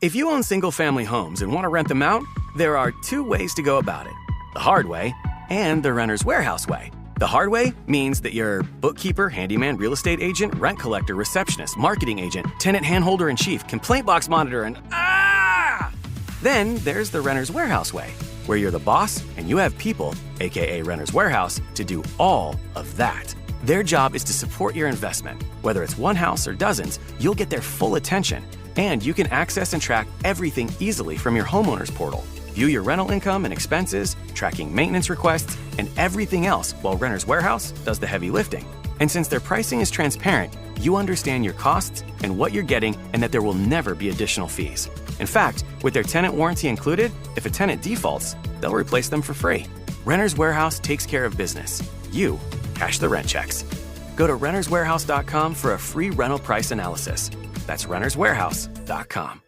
If you own single-family homes and want to rent them out, there are two ways to go about it: the hard way and the renter's warehouse way. The hard way means that your bookkeeper, handyman, real estate agent, rent collector, receptionist, marketing agent, tenant handholder-in-chief, complaint box monitor, and Then there's the renter's warehouse way, where you're the boss and you have people, aka renter's warehouse, to do all of that. Their job is to support your investment. Whether it's one house or dozens, you'll get their full attention. And you can access and track everything easily from your homeowner's portal. View your rental income and expenses, tracking maintenance requests, and everything else while Renter's Warehouse does the heavy lifting. And since their pricing is transparent, you understand your costs and what you're getting, and that there will never be additional fees. In fact, with their tenant warranty included, if a tenant defaults, they'll replace them for free. Renter's Warehouse takes care of business. You cash the rent checks. Go to renterswarehouse.com for a free rental price analysis. That's renterswarehouse.com.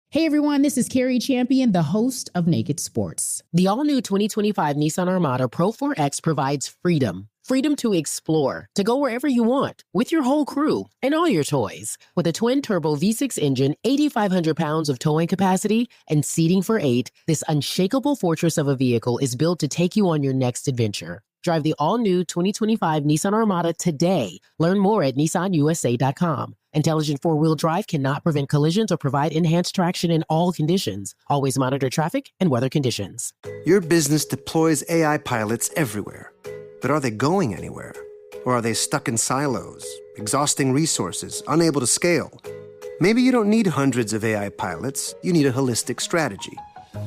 Hey everyone, this is Carrie Champion, the host of Naked Sports. The all-new 2025 Nissan Armada Pro 4X provides freedom. Freedom to explore, to go wherever you want, with your whole crew and all your toys. With a twin-turbo V6 engine, 8,500 pounds of towing capacity, and seating for 8, this unshakable fortress of a vehicle is built to take you on your next adventure. Drive the all-new 2025 Nissan Armada today. Learn more at nissanusa.com. Intelligent four-wheel drive cannot prevent collisions or provide enhanced traction in all conditions. Always monitor traffic and weather conditions. Your business deploys AI pilots everywhere. But are they going anywhere? Or are they stuck in silos, exhausting resources, unable to scale? Maybe you don't need hundreds of AI pilots. You need a holistic strategy.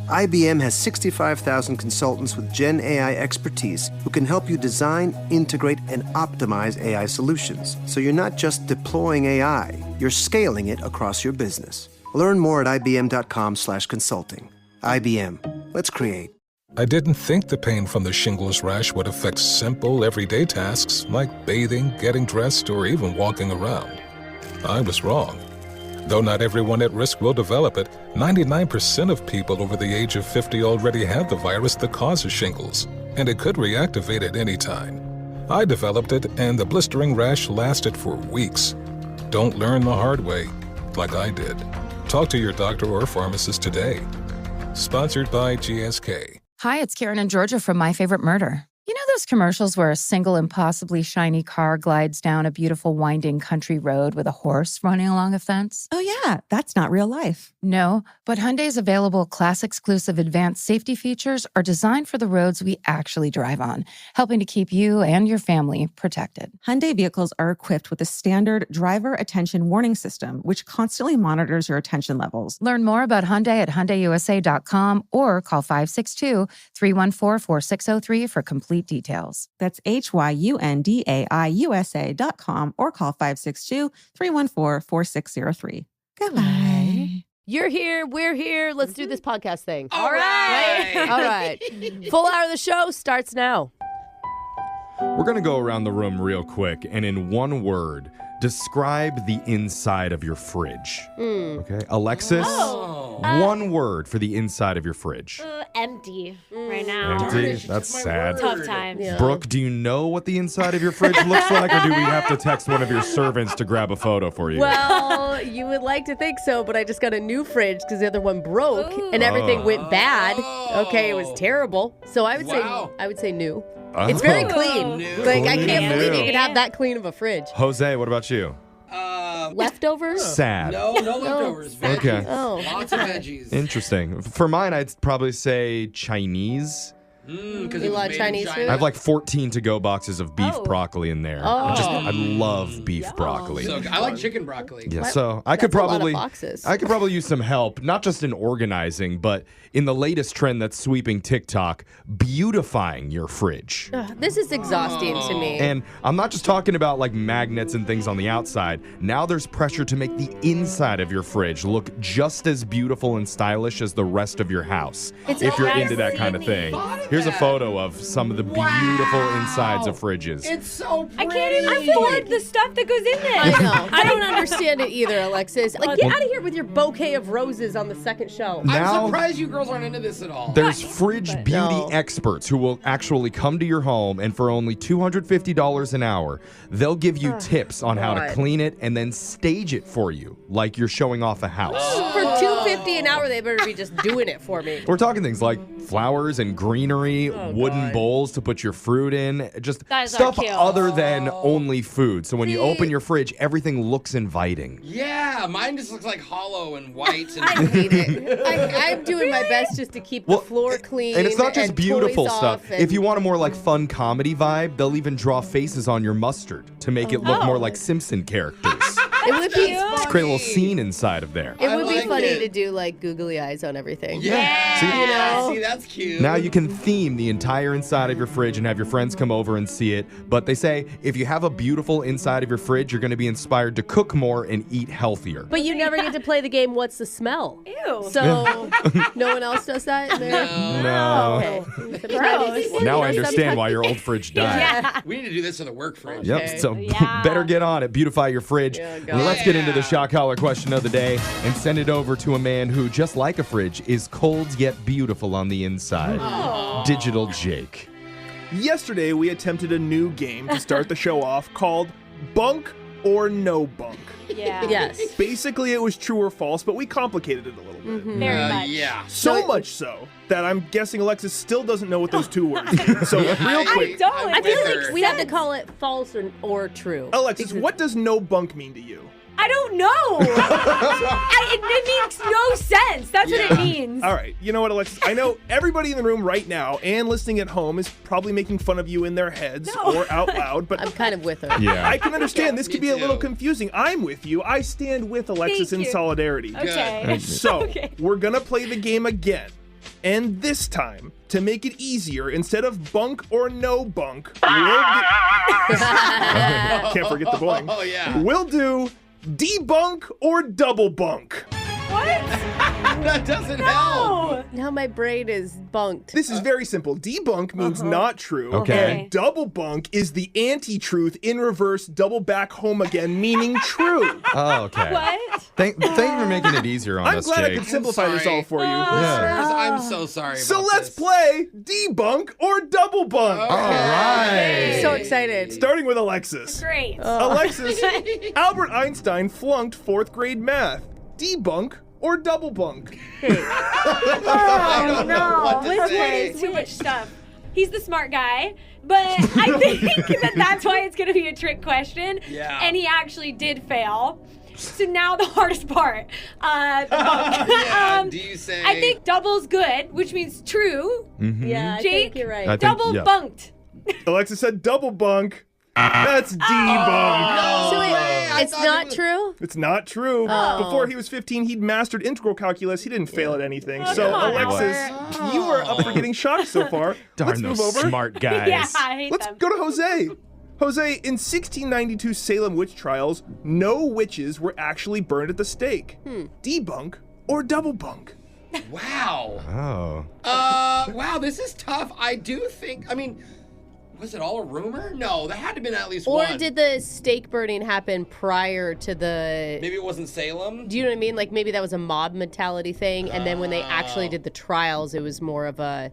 IBM has 65,000 consultants with Gen AI expertise who can help you design, integrate, and optimize AI solutions. So you're not just deploying AI, you're scaling it across your business. Learn more at ibm.com/consulting. IBM. Let's create. I didn't think the pain from the shingles rash would affect simple, everyday tasks like bathing, getting dressed, or even walking around. I was wrong. Though not everyone at risk will develop it, 99% of people over the age of 50 already have the virus that causes shingles, and it could reactivate at any time. I developed it, and the blistering rash lasted for weeks. Don't learn the hard way, like I did. Talk to your doctor or pharmacist today. Sponsored by GSK. Hi, it's Karen and Georgia from My Favorite Murder. You know those commercials where a single impossibly shiny car glides down a beautiful winding country road with a horse running along a fence? Oh yeah, that's not real life. No, but Hyundai's available class-exclusive advanced safety features are designed for the roads we actually drive on, helping to keep you and your family protected. Hyundai vehicles are equipped with a standard driver attention warning system, which constantly monitors your attention levels. Learn more about Hyundai at HyundaiUSA.com or call 562-314-4603 for complete details. That's HYUNDAIUSA.com or call 562-314-4603. Goodbye. You're here. We're here. Let's do this podcast thing. All right. All right. Full hour of the show starts now. We're going to go around the room real quick and in one word, describe the inside of your fridge. Okay. Alexis, one word for the inside of your fridge. Empty right now. Empty? That's sad. Tough times. Yeah. Brooke, do you know what the inside of your fridge looks like, or do we have to text one of your servants to grab a photo for you? Well, you would like to think so, but I just got a new fridge because the other one broke and everything went bad. Okay, it was terrible. So I would say new. It's very clean. Like I can't believe you could have that clean of a fridge. Jose, what about you? Leftovers? Sad. No leftovers. Veggies. Okay. Lots of veggies. Interesting. For mine, I'd probably say Chinese. Because You like Chinese food? I have like 14 to-go boxes of beef broccoli in there. I love beef broccoli. So I like chicken broccoli. Yeah, so I could probably boxes. I could probably use some help, not just in organizing, but in the latest trend that's sweeping TikTok, beautifying your fridge. This is exhausting to me. And I'm not just talking about like magnets and things on the outside. Now there's pressure to make the inside of your fridge look just as beautiful and stylish as the rest of your house. If you're into that kind of thing. Here's a photo of some of the beautiful insides of fridges. It's so pretty. I can't even afford the stuff that goes in there. I know. I don't understand it either, Alexis. Like, get out of here with your bouquet of roses on the second shelf. Now- I'm surprised you girls aren't into this at all. There's fridge beauty experts who will actually come to your home, and for only $250 an hour, they'll give you tips on how to clean it and then stage it for you, like you're showing off a house. For $250 an hour, they better be just doing it for me. We're talking things like flowers and greenery, wooden bowls to put your fruit in, just Guys are stuff cute. other than only food. So when you open your fridge, everything looks inviting. Yeah, mine just looks like hollow and white. And I hate it. I'm doing my best just to keep the floor clean. And it's not just and beautiful toys stuff. off and- If you want a more like fun comedy vibe, they'll even draw faces on your mustard to make it look more like Simpson characters. it would be Create a little scene inside of there. It would be like funny it. to do like googly eyes on everything. Yeah. See, that's cute. Now you can theme the entire inside of your fridge and have your friends come over and see it. But they say if you have a beautiful inside of your fridge, you're going to be inspired to cook more and eat healthier. But you never get to play the game, what's the smell? Ew. So no one else does that in there? No. Okay. Gross. Now I understand why your old fridge died. Yeah. We need to do this for the work fridge. Yep, so Yeah. better get on it. Beautify your fridge. Yeah, go. Let's get into the shock collar question of the day and send it over to a man who, just like a fridge, is cold yet beautiful on the inside. Digital Jake. Yesterday, we attempted a new game to start the show off called Bunk or No Bunk. Yeah. Yes. Basically, it was true or false, but we complicated it a little bit. Very much. Yeah. So much so that I'm guessing Alexis still doesn't know what those two words mean. So real quick, I don't. I feel with her. like we have to call it false or true. Alexis, what does no bunk mean to you? I don't know. It makes no sense. That's what it means. All right, you know what, Alexis? I know everybody in the room right now and listening at home is probably making fun of you in their heads or out loud, but I'm kind of with her. Yeah. I can understand this could be a little too. confusing. I'm with you. I stand with Alexis Thank in you. solidarity. Okay. So, Okay. we're going to play the game again. And this time, to make it easier, instead of bunk or no bunk, can't forget the boing. Oh, yeah. We'll do debunk or double bunk. What? That doesn't help. No. Now my brain is bunked. This is very simple. Debunk means not true. Okay. And double bunk is the anti-truth in reverse, double back home again, meaning true. Oh, okay. What? Thank you for making it easier on I'm us, glad I Jake. could simplify this sorry. all for you. Yeah. I'm so sorry. So about let's this. play debunk or double bunk. All right. I'm so excited. Starting with Alexis. Great. Alexis, Albert Einstein flunked 4th grade math. Debunk or double bunk? I don't know what to Let's say. too much stuff. He's the smart guy, but I think that's why it's going to be a trick question. Yeah. And he actually did fail. So now the hardest part, the bunk. Yeah, do you say? I think double's good, which means true. Yeah, I Jake? think you're right. I think- Double yeah. bunked. Alexis said double bunk. That's debunk. So wait, I it's thought not it was- true? It's not true. Oh. Before he was 15, he'd mastered integral calculus. He didn't fail at anything. So, come on, Alexis, you are up for getting shocked so far. Darn Let's those move over. smart guys. Yeah, I hate Let's them. go to Jose. Jose, in 1692 Salem witch trials, no witches were actually burned at the stake. Debunk or double bunk? Wow. Oh. Wow, this is tough. I do think, I mean, was it all a rumor? No, there had to have been at least Or one. did the stake burning happen prior to the... Maybe it wasn't Salem? Do you know what I mean? Like maybe that was a mob mentality thing, and then when they actually did the trials, it was more of a,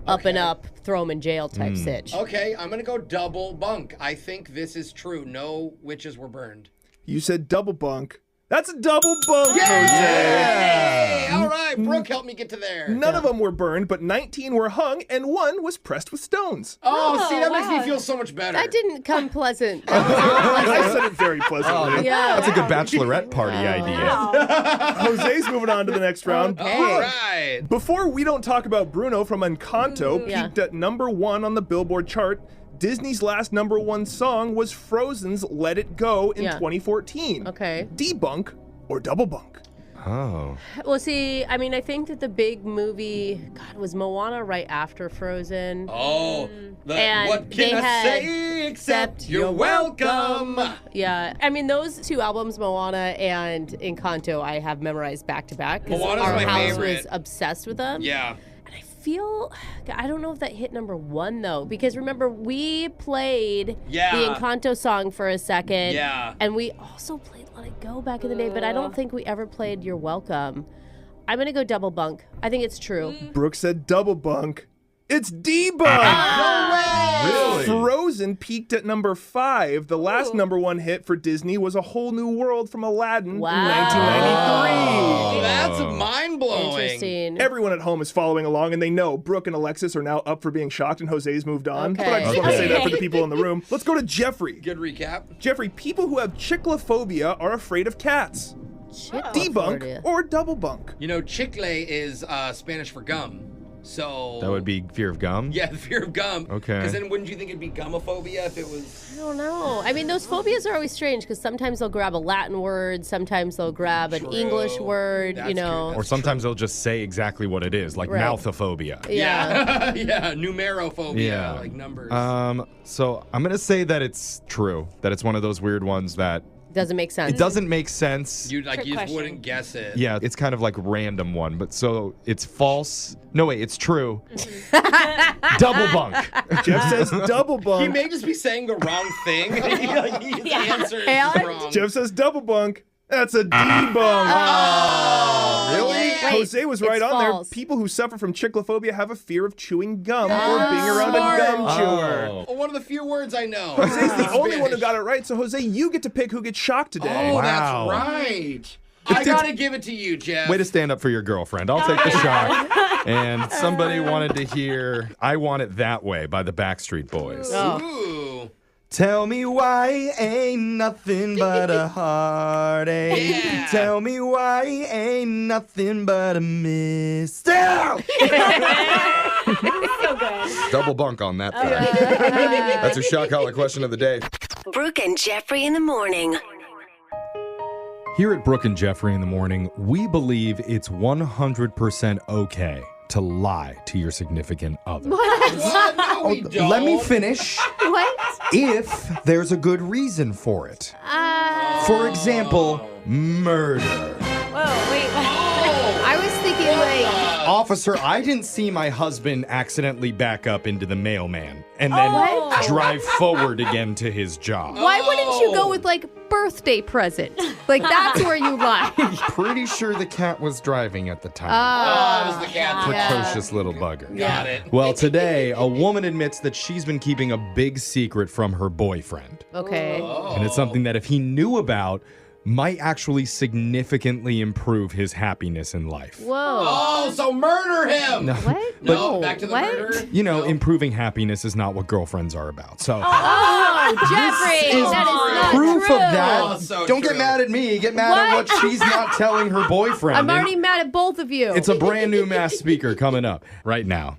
up and up, throw them in jail type sitch. Okay, I'm going to go double bunk. I think this is true. No witches were burned. You said double bunk. That's a double bunk, Jose. Hey, all right. Brooke helped me get to there. None of them were burned, but 19 were hung, and one was pressed with stones. Oh, see, that makes wow. me feel so much better. That didn't come pleasant. I said it very pleasantly. Yeah. That's a good bachelorette party idea. Jose's moving on to the next round. Okay. All right. Before We Don't Talk About Bruno from Encanto Yeah. peaked at #1 on the Billboard chart, Disney's last #1 song was Frozen's Let It Go in Yeah. 2014. Okay. Debunk or double bunk? Oh. Well, see, I mean, I think that the big movie, God, was Moana right after Frozen. Oh, And what they can I had say except you're welcome? Yeah, I mean, those two albums, Moana and Encanto, I have memorized back to back because Moana's our my house favorite. was obsessed with them. Yeah. And I I don't know if that hit number 1 though, because remember we played the Yeah. Encanto song for a second. Yeah. And we also played Let It Go back in the day, but I don't think we ever played You're Welcome. I'm going to go double bunk. I think it's true. Brooke said double bunk. It's debunk. No way! Really? Frozen peaked at number 5. The last number 1 hit for Disney was A Whole New World from Aladdin in 1993. Oh, that's mind-blowing. Interesting. Everyone at home is following along, and they know Brooke and Alexis are now up for being shocked, and Jose's moved on. Okay. But I just want to say that for the people in the room. Let's go to Jeffrey. Good recap. Jeffrey, people who have chicklophobia are afraid of cats. Debunk or double bunk? You know, chicle is Spanish for gum. So That would be fear of gum? Yeah, the fear of gum. Okay. Because then wouldn't you think it'd be gumophobia if it was... I don't know. I mean, those phobias are always strange because sometimes they'll grab a Latin word, sometimes they'll grab an English word, That's you know. Or sometimes they'll just say exactly what it is, like Right. mouthophobia. Yeah. Yeah, numerophobia, Yeah. like numbers. So I'm going to say that it's true, that it's one of those weird ones that Doesn't make sense. it doesn't make sense. You just question. wouldn't guess it. Yeah, it's kind of like random one, but so it's false. No, wait, it's true. Double bunk. Jeff says double bunk. He may just be saying the wrong thing. His answer is Alex? wrong. Jeff says double bunk. That's a debunk. Oh, really? Wait, Jose was right it's on false. there. People who suffer from chicklophobia have a fear of chewing gum or being around a gum chewer. Oh, one of the few words I know. Jose's the only one who got it right, so Jose, you get to pick who gets shocked today. Oh, Wow. that's right. I gotta give it to you, Jeff. Way to stand up for your girlfriend. I'll take the shot. And somebody wanted to hear I Want It That Way by the Backstreet Boys. Ooh. Tell me why ain't nothing but a heartache. Yeah. Tell me why ain't nothing but a mistake. So good. Double bunk on that fact. That's your shot collar question of the day. Brooke and Jeffrey in the morning. Here at Brooke and Jeffrey in the morning, we believe it's 100% okay to lie to your significant other. What? No, we don't. Let me finish. What? If there's a good reason for it. For example, murder. Whoa, wait. I was thinking like... Officer, I didn't see my husband accidentally back up into the mailman and then drive forward again to his job. Why wouldn't you go with like birthday present? Like that's where you lie. Pretty sure the cat was driving at the time. Oh, it was the cat. Precocious little bugger. Got it. Well, today, a woman admits that she's been keeping a big secret from her boyfriend. Okay. And it's something that if he knew about, might actually significantly improve his happiness in life. Whoa. Oh, so murder him. No. What? No, back to the What? murder. You know, improving happiness is not what girlfriends are about. So, Oh, Jeffrey, that is not proof true. of that. Oh, so Don't true. get mad at me. Get mad at what she's not telling her boyfriend. I'm And already mad at both of you. It's a brand new Mass Speaker coming up right now.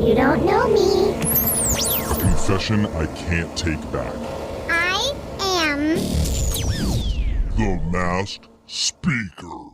You don't know me. Confession I can't take back. I am The Masked Speaker.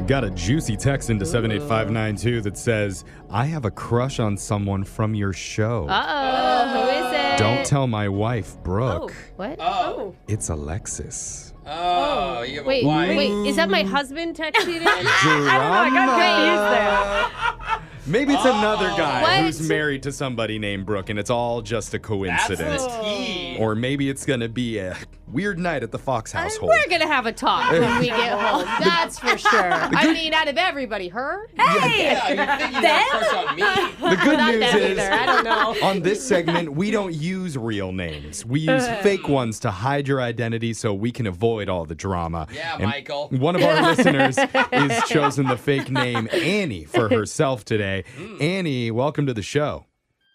Got a juicy text into 78592 that says, I have a crush on someone from your show. Uh-oh. Who is it? Don't tell my wife, Brooke. What? Oh. It's Alexis. Oh, you have Wait, a wife. wait, is that my husband texting in? I got confused there. Maybe it's another guy What? who's married to somebody named Brooke, and it's all just a That's coincidence. the tea. Or maybe it's going to be a weird night at the Fox household. We're going to have a talk when we get home. That's for sure. I mean, out of everybody, her? Hey! Yeah, you think you have a crush on me? The good Not news them is, either. I don't know. on this segment, we don't use real names. We use fake ones to hide your identity so we can avoid all the drama. Yeah, And Michael. One of our listeners is chosen the fake name Annie for herself today. Annie, welcome to the show.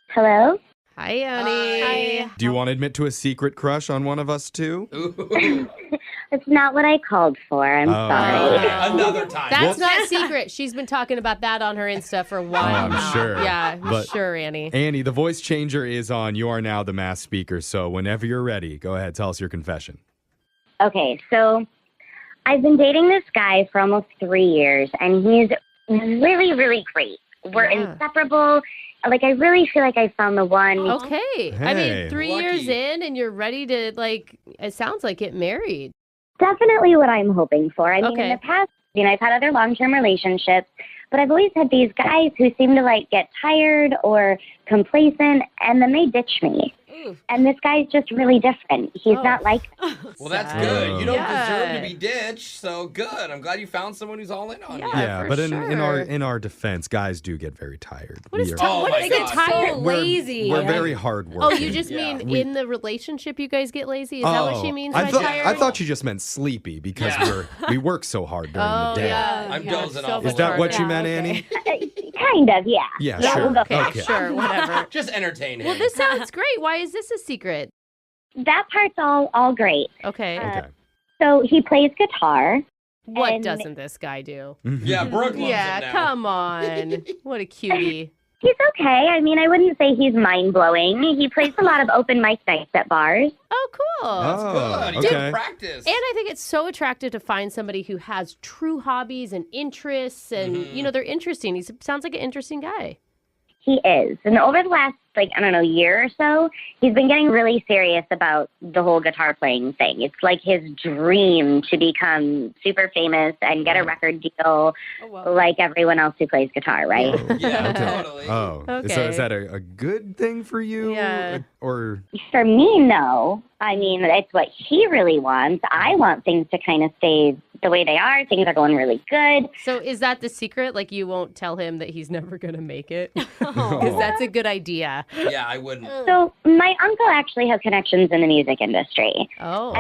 Hello? Hi, Annie. Hi. Do you want to admit to a secret crush on one of us too? Ooh. That's not what I called for. I'm sorry. Another time. That's not secret. She's been talking about that on her Insta for a while. I'm sure. Yeah, But- sure, Annie. Annie, the voice changer is on. You are now the Mass Speaker. So whenever you're ready, go ahead. Tell us your confession. Okay, so I've been dating this guy for almost 3 years, and he's really, really great. We're Yeah. inseparable. Like, I really feel like I found the one. Okay. I Hey. mean, 3 Lucky. years in and you're ready to, like, it sounds like get married. Definitely what I'm hoping for. I mean, Okay. in the past, I've had other long-term relationships, But I've always had these guys who seem to like get tired or complacent, and then they ditch me. And this guy's just really different. He's not like that. Well, that's good. You don't deserve to be ditched, so good. I'm glad you found someone who's all in on you. Yeah, but in our defense, guys do get very tired. What is they get tired? So lazy. We're very hard working. Oh, you just mean in the relationship you guys get lazy? Is that what she means by tired? I thought you just meant sleepy because we work so hard during the day. Yeah. I'm dozing off. Is that what you meant, Annie? Kind of, yeah. Yeah, No, sure. we'll go for Okay, sure, whatever. Just entertain him. Well, this sounds great. Why is this a secret? That part's all great. Okay. So he plays guitar. What and doesn't this guy do? Yeah, Brooke loves it now. Come on. What a cutie. He's okay. I mean, I wouldn't say he's mind-blowing. He plays a lot of open mic nights at bars. Oh, cool. That's good. He did practice. And I think it's so attractive to find somebody who has true hobbies and interests and, they're interesting. He sounds like an interesting guy. He is. And over the last, year or so, he's been getting really serious about the whole guitar playing thing. It's like his dream to become super famous and get a record deal like everyone else who plays guitar, right? Yeah, totally. Oh, Okay. So is that a good thing for you? Yeah. Or For me, no. I mean, it's what he really wants. I want things to kind of stay the way they are. Things are going really good. So is that the secret? Like you won't tell him that he's never going to make it? Because that's a good idea. Yeah, I wouldn't. So my uncle actually has connections in the music industry. Oh.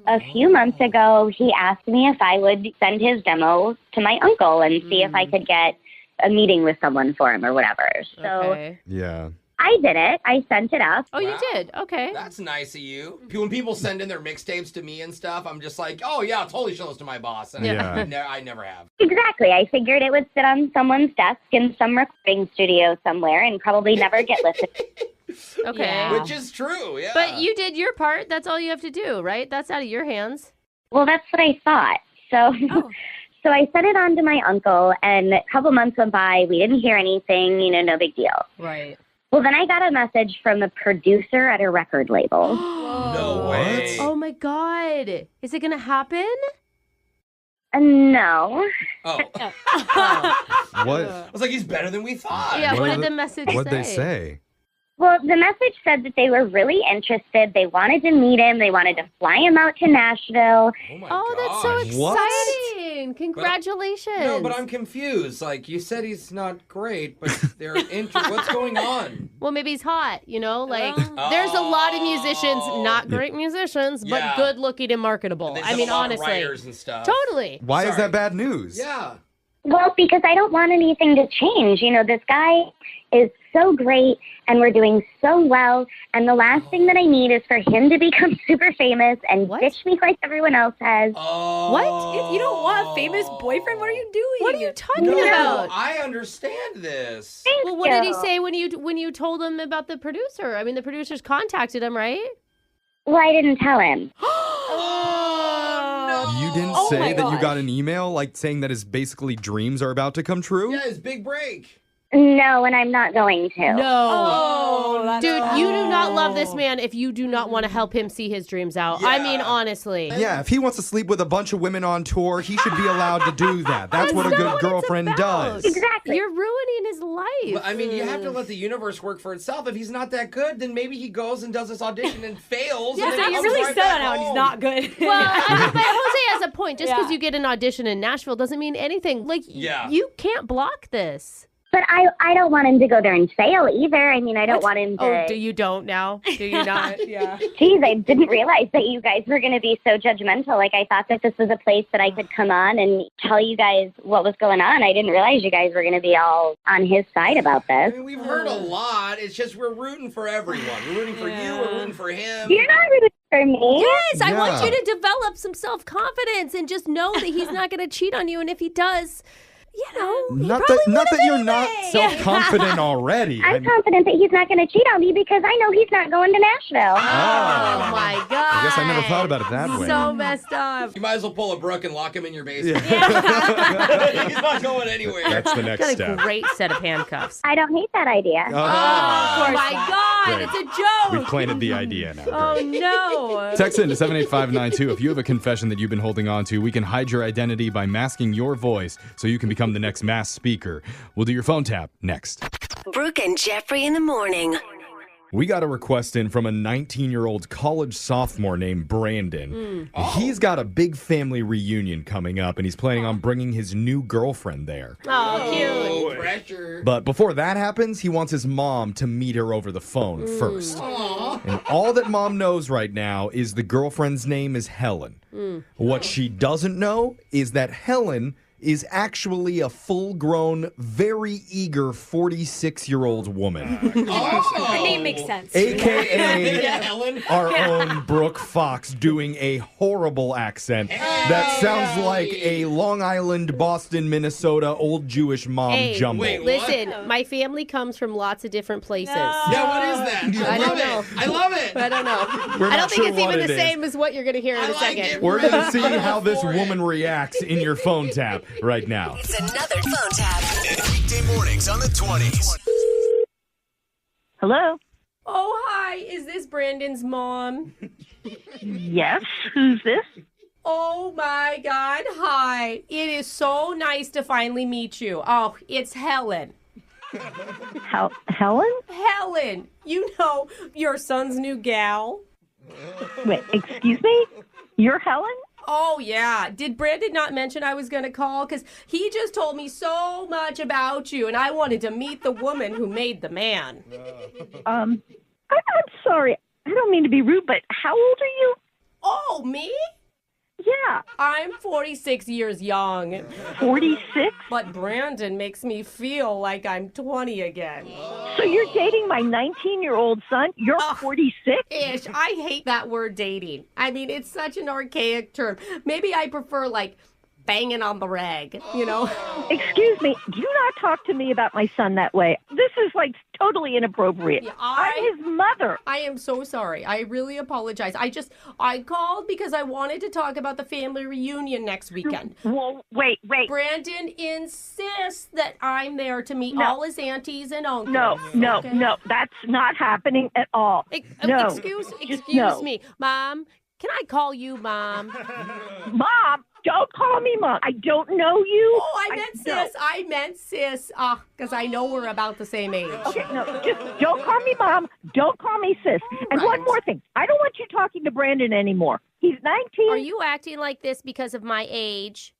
And a few months ago, he asked me if I would send his demo to my uncle and see if I could get a meeting with someone for him or whatever. So yeah. I did it. I sent it up. Oh, you did? Okay. That's nice of you. When people send in their mixtapes to me and stuff, I'm just like, oh, yeah, I'll totally show this to my boss. And I never have. Exactly. I figured it would sit on someone's desk in some recording studio somewhere and probably never get listened to. Okay. Yeah. Which is true, yeah. But you did your part. That's all you have to do, right? That's out of your hands. Well, that's what I thought. So I sent it on to my uncle, and a couple months went by. We didn't hear anything, no big deal. Right. Well, then I got a message from the producer at a record label. No way. Oh, my God. Is it going to happen? No. Oh. What? I was like, he's better than we thought. Yeah, what did the message say? What'd they say? Well, the message said that they were really interested. They wanted to meet him. They wanted to fly him out to Nashville. Oh, that's so exciting. Congratulations. No, but I'm confused. Like, you said he's not great, but they're what's going on? Well, maybe he's hot, there's a lot of musicians, not great musicians, but good looking and marketable. And I mean, honestly. Writers and stuff. Totally. Why is that bad news? Yeah. Well, because I don't want anything to change. This guy is so great and we're doing so well. And the last thing that I need is for him to become super famous and ditch me like everyone else has. What? You don't want a famous boyfriend? What are you doing? What are you talking about? I understand this. Well, what did he say when you told him about the producer? I mean, the producers contacted him, right? Well, I didn't tell him. You didn't say that you got an email saying that his basically dreams are about to come true? Yeah, his big break. No, and I'm not going to. No. Dude, you do not love this man if you do not want to help him see his dreams out. Yeah. I mean, honestly. Yeah, if he wants to sleep with a bunch of women on tour, he should be allowed to do that. That's what a good girlfriend does. Exactly. You're ruining his life. But, I mean, you have to let the universe work for itself. If he's not that good, then maybe he goes and does this audition and fails. Yeah, and then you comes really right set back out home. he's not good. Well, but Jose has a point. Just because you get an audition in Nashville doesn't mean anything. You can't block this. But I don't want him to go there and fail either. I mean, I don't want him to... Oh, you don't now? Do you not? Yeah. Geez, I didn't realize that you guys were going to be so judgmental. I thought that this was a place that I could come on and tell you guys what was going on. I didn't realize you guys were going to be all on his side about this. I mean, we've heard a lot. It's just we're rooting for everyone. We're rooting for you. We're rooting for him. You're not rooting for me. Yes, I want you to develop some self-confidence and just know that he's not going to cheat on you. And if he does... Not that you're not self-confident already. I'm confident that he's not going to cheat on me because I know he's not going to Nashville. Oh my God. I guess I never thought about it that way. So messed up. You might as well pull a Brooke and lock him in your basement. Yeah. He's not going anywhere. That's the next Got step. a great set of handcuffs. I don't hate that idea. Oh my God. on. Great. It's a joke. We planted the idea now. Oh, no. Text in to 78592 if you have a confession that you've been holding on to. We can hide your identity by masking your voice so you can become the next mass speaker. We'll do your phone tap next. Brooke and Jeffrey in the morning. We got a request in from a 19-year-old college sophomore named Brandon. He's got a big family reunion coming up, and he's planning on bringing his new girlfriend there. Oh, cute. Pressure. But before that happens, he wants his mom to meet her over the phone first. And all that mom knows right now is the girlfriend's name is Helen. What she doesn't know is that Helen is actually a full-grown, very eager 46-year-old woman. Her name makes sense. AKA our own Brooke Fox doing a horrible accent that sounds like a Long Island, Boston, Minnesota old Jewish mom jumble. Wait, Listen, my family comes from lots of different places. Yeah, what is that? I don't know. I love it. I don't know. We're I not don't think sure it's even what the it same as what you're going to hear in a like second. it. We're going to see how this woman reacts in your phone tap right now. It's another phone tap. Weekday mornings on the 20s. Hello? Oh, hi. Is this Brandon's mom? Yes, who's this? Oh, my God. Hi. It is so nice to finally meet you. Oh, it's Helen. Helen? Helen. You know, your son's new gal. Wait, excuse me? You're Helen? Oh, yeah. Did Brandon not mention I was going to call? Because he just told me so much about you, and I wanted to meet the woman who made the man. I'm sorry. I don't mean to be rude, but how old are you? Oh, me? Yeah. I'm 46 years young. 46? But Brandon makes me feel like I'm 20 again. So you're dating my 19-year-old son? You're 46? Ish. I hate that word dating. I mean, it's such an archaic term. Maybe I prefer, like, banging on the rag, you know? Excuse me. Do not talk to me about my son that way. This is, like, totally inappropriate. Yeah, I'm his mother. I am so sorry. I really apologize. I called because I wanted to talk about the family reunion next weekend. Well, wait. Brandon insists that I'm there to meet all his aunties and uncles. No. That's not happening at all. No. Excuse no. me. Mom, can I call you Mom? Mom? Don't call me Mom. I don't know you. Oh, I meant sis. I meant sis. Because I know we're about the same age. Okay, no, just don't call me Mom. Don't call me sis. And one more thing. I don't want you talking to Brandon anymore. He's 19. Are you acting like this because of my age?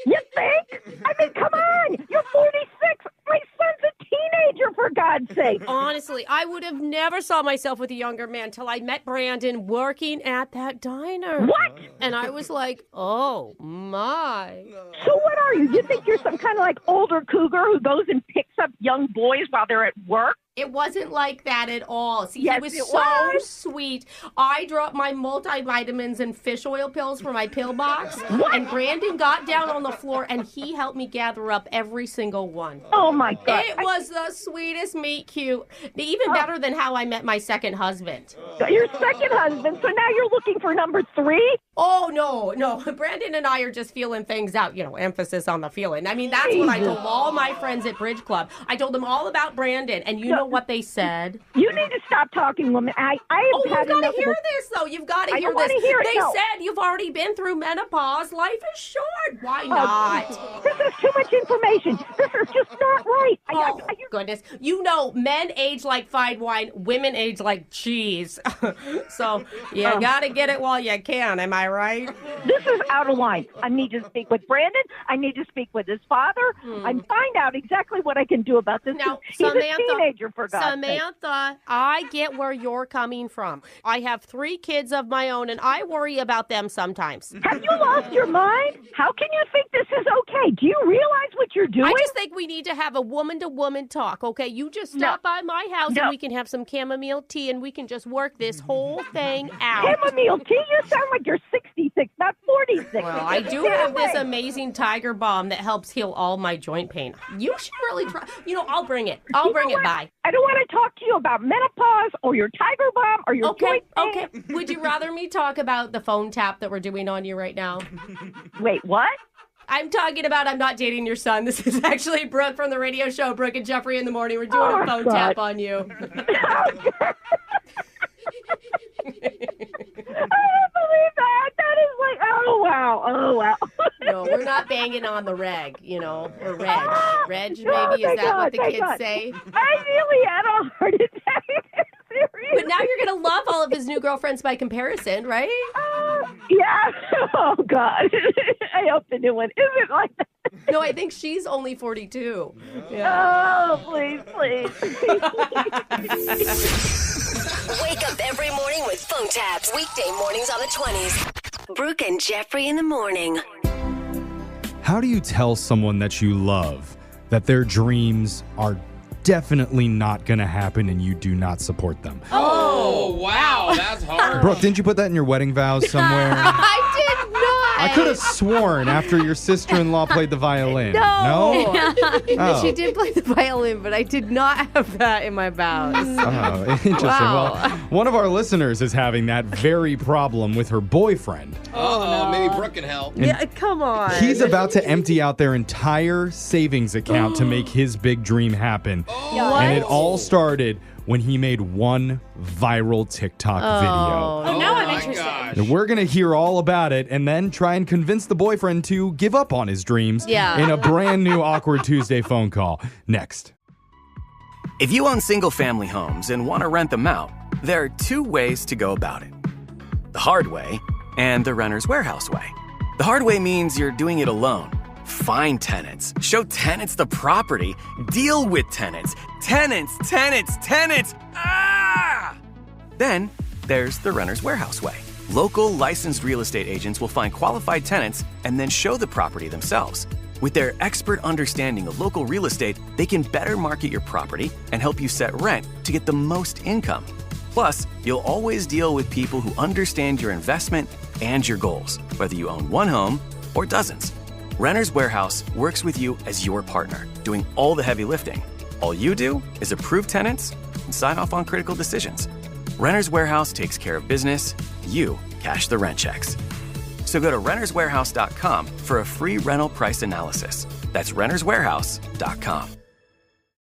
You think? I mean, come on. You're 46. My son's a teenager, for God's sake. Honestly, I would have never saw myself with a younger man till I met Brandon working at that diner. What? And I was like, oh, my. So what are you? You think you're some kind of like older cougar who goes and picks up young boys while they're at work? It wasn't like that at all. See, yes, he was it so was. sweet. I dropped my multivitamins and fish oil pills for my pill box. What? And Brandon got down on the floor and he helped me gather up every single one. Oh, my God. It was the sweetest meet cute. Even better than how I met my second husband. Your second husband? So now you're looking for number 3? Oh, no. Brandon and I are just feeling things out. You know, emphasis on the feeling. I mean, that's what I told all my friends at Bridge Club. I told them all about Brandon, and you know what they said? You need to stop talking, woman. You've got to hear this, though. You've got to hear this. They said you've already been through menopause. Life is short. Why not? This is too much information. This is just not right. Goodness. You know, men age like fine wine, women age like cheese. So you got to get it while you can. Am I right? This is out of line. I need to speak with Brandon. I need to speak with his father and find out exactly what I can do about this. Now, He's a teenager, for God's sake. Samantha, I get where you're coming from. I have 3 kids of my own, and I worry about them sometimes. Have you lost your mind? How can you think this is okay? Do you realize what you're doing? I just think we need to have a woman-to-woman talk, okay? You just stop by my house, and we can have some chamomile tea, and we can just work this whole thing out. Chamomile tea? You sound like you're 66, not 46. Well, I do have this amazing Tiger Balm that helps heal all my joint pain. You should really try. You know, I'll bring it. I'll bring it by. I don't want to talk to you about menopause or your Tiger Balm or your joint pain. Okay. Would you rather me talk about the phone tap that we're doing on you right now? Wait, what? I'm talking about I'm not dating your son. This is actually Brooke from the radio show Brooke and Jeffrey in the Morning. We're doing a phone tap on you. I don't believe that. That is like, oh, wow. No, we're not banging on the reg, or reg. Reg, maybe? Is that what the kids say? I nearly had a heart attack. But now you're going to love all of his new girlfriends by comparison, right? Yeah. Oh, God. I hope the new one isn't like that. No, I think she's only 42. Yeah. Oh, please. Wake up every morning with phone taps. Weekday mornings on the 20s. Brooke and Jeffrey in the Morning. How do you tell someone that you love that their dreams are definitely not going to happen and you do not support them? Oh, wow. That's hard. Brooke, didn't you put that in your wedding vows somewhere? I did not. I could have sworn after your sister-in-law played the violin. No? Oh. She did play the violin, but I did not have that in my vows. Oh, interesting. Wow. Well, one of our listeners is having that very problem with her boyfriend. Oh, maybe Brooke can help. Yeah, come on. He's about to empty out their entire savings account to make his big dream happen. And it all started when he made one viral TikTok video. Oh, now I'm interested. And we're going to hear all about it and then try and convince the boyfriend to give up on his dreams in a brand new Awkward Tuesday phone call. Next. If you own single-family homes and want to rent them out, there are two ways to go about it. The hard way and the renter's warehouse way. The hard way means you're doing it alone. Find tenants. Show tenants the property. Deal with tenants. Tenants. Ah! Then there's the renter's warehouse way. Local licensed real estate agents will find qualified tenants and then show the property themselves. With their expert understanding of local real estate, they can better market your property and help you set rent to get the most income. Plus, you'll always deal with people who understand your investment and your goals, whether you own one home or dozens. Renter's Warehouse works with you as your partner, doing all the heavy lifting. All you do is approve tenants and sign off on critical decisions. Renter's Warehouse takes care of business. You cash the rent checks. So go to renterswarehouse.com for a free rental price analysis. That's renterswarehouse.com.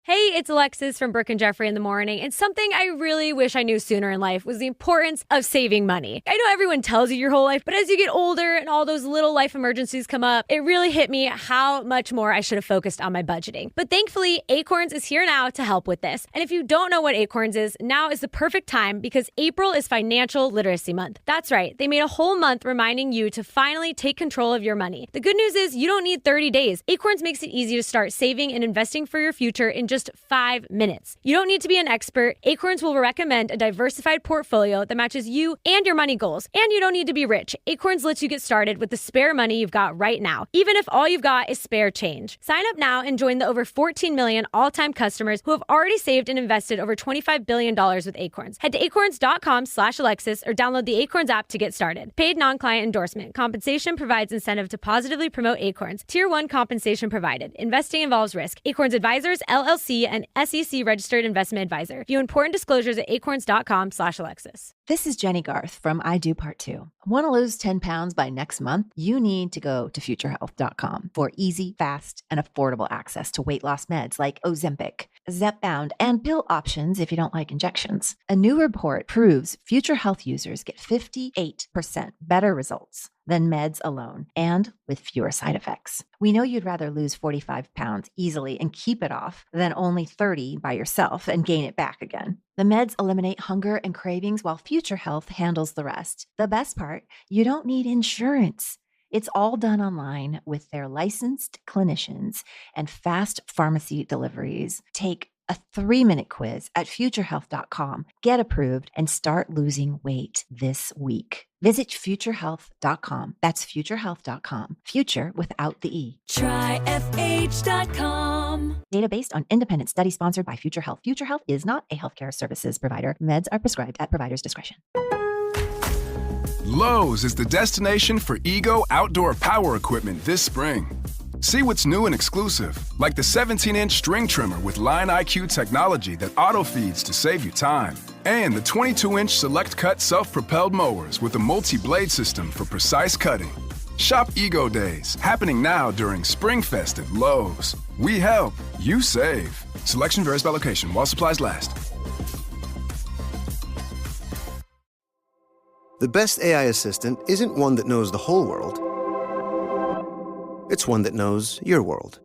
Hey, it's Alexis from Brooke and Jeffrey in the Morning, and something I really wish I knew sooner in life was the importance of saving money. I know everyone tells you your whole life, but as you get older and all those little life emergencies come up, it really hit me how much more I should have focused on my budgeting. But thankfully, Acorns is here now to help with this. And if you don't know what Acorns is, now is the perfect time because April is Financial Literacy Month. That's right, they made a whole month reminding you to finally take control of your money. The good news is you don't need 30 days. Acorns makes it easy to start saving and investing for your future in just 5 minutes. You don't need to be an expert. Acorns will recommend a diversified portfolio that matches you and your money goals. And you don't need to be rich. Acorns lets you get started with the spare money you've got right now, even if all you've got is spare change. Sign up now and join the over 14 million all-time customers who have already saved and invested over $25 billion with Acorns. Head to acorns.com/Alexis or download the Acorns app to get started. Paid non-client endorsement. Compensation provides incentive to positively promote Acorns. Tier 1 compensation provided. Investing involves risk. Acorns Advisors, LLC, and SEC registered investment advisor. View important disclosures at acorns.com/Alexis. This is Jenny Garth from I Do Part 2. Want to lose 10 pounds by next month? You need to go to futurehealth.com for easy, fast, and affordable access to weight loss meds like Ozempic, Zepbound, and pill options if you don't like injections. A new report proves Future Health users get 58% better results than meds alone and with fewer side effects. We know you'd rather lose 45 pounds easily and keep it off than only 30 by yourself and gain it back again. The meds eliminate hunger and cravings while Future Health handles the rest. The best part, you don't need insurance. It's all done online with their licensed clinicians and fast pharmacy deliveries. Take a 3-minute quiz at futurehealth.com. Get approved and start losing weight this week. Visit futurehealth.com. That's futurehealth.com. Future without the E. Try FH.com. Data based on independent study sponsored by Future Health. Future Health is not a healthcare services provider. Meds are prescribed at provider's discretion. Lowe's is the destination for Ego outdoor power equipment this spring. See what's new and exclusive, like the 17-inch string trimmer with Line IQ technology that auto-feeds to save you time. And the 22-inch Select Cut self-propelled mowers with a multi-blade system for precise cutting. Shop Ego Days, happening now during SpringFest at Lowe's. We help, you save. Selection varies by location while supplies last. The best AI assistant isn't one that knows the whole world. It's one that knows your world.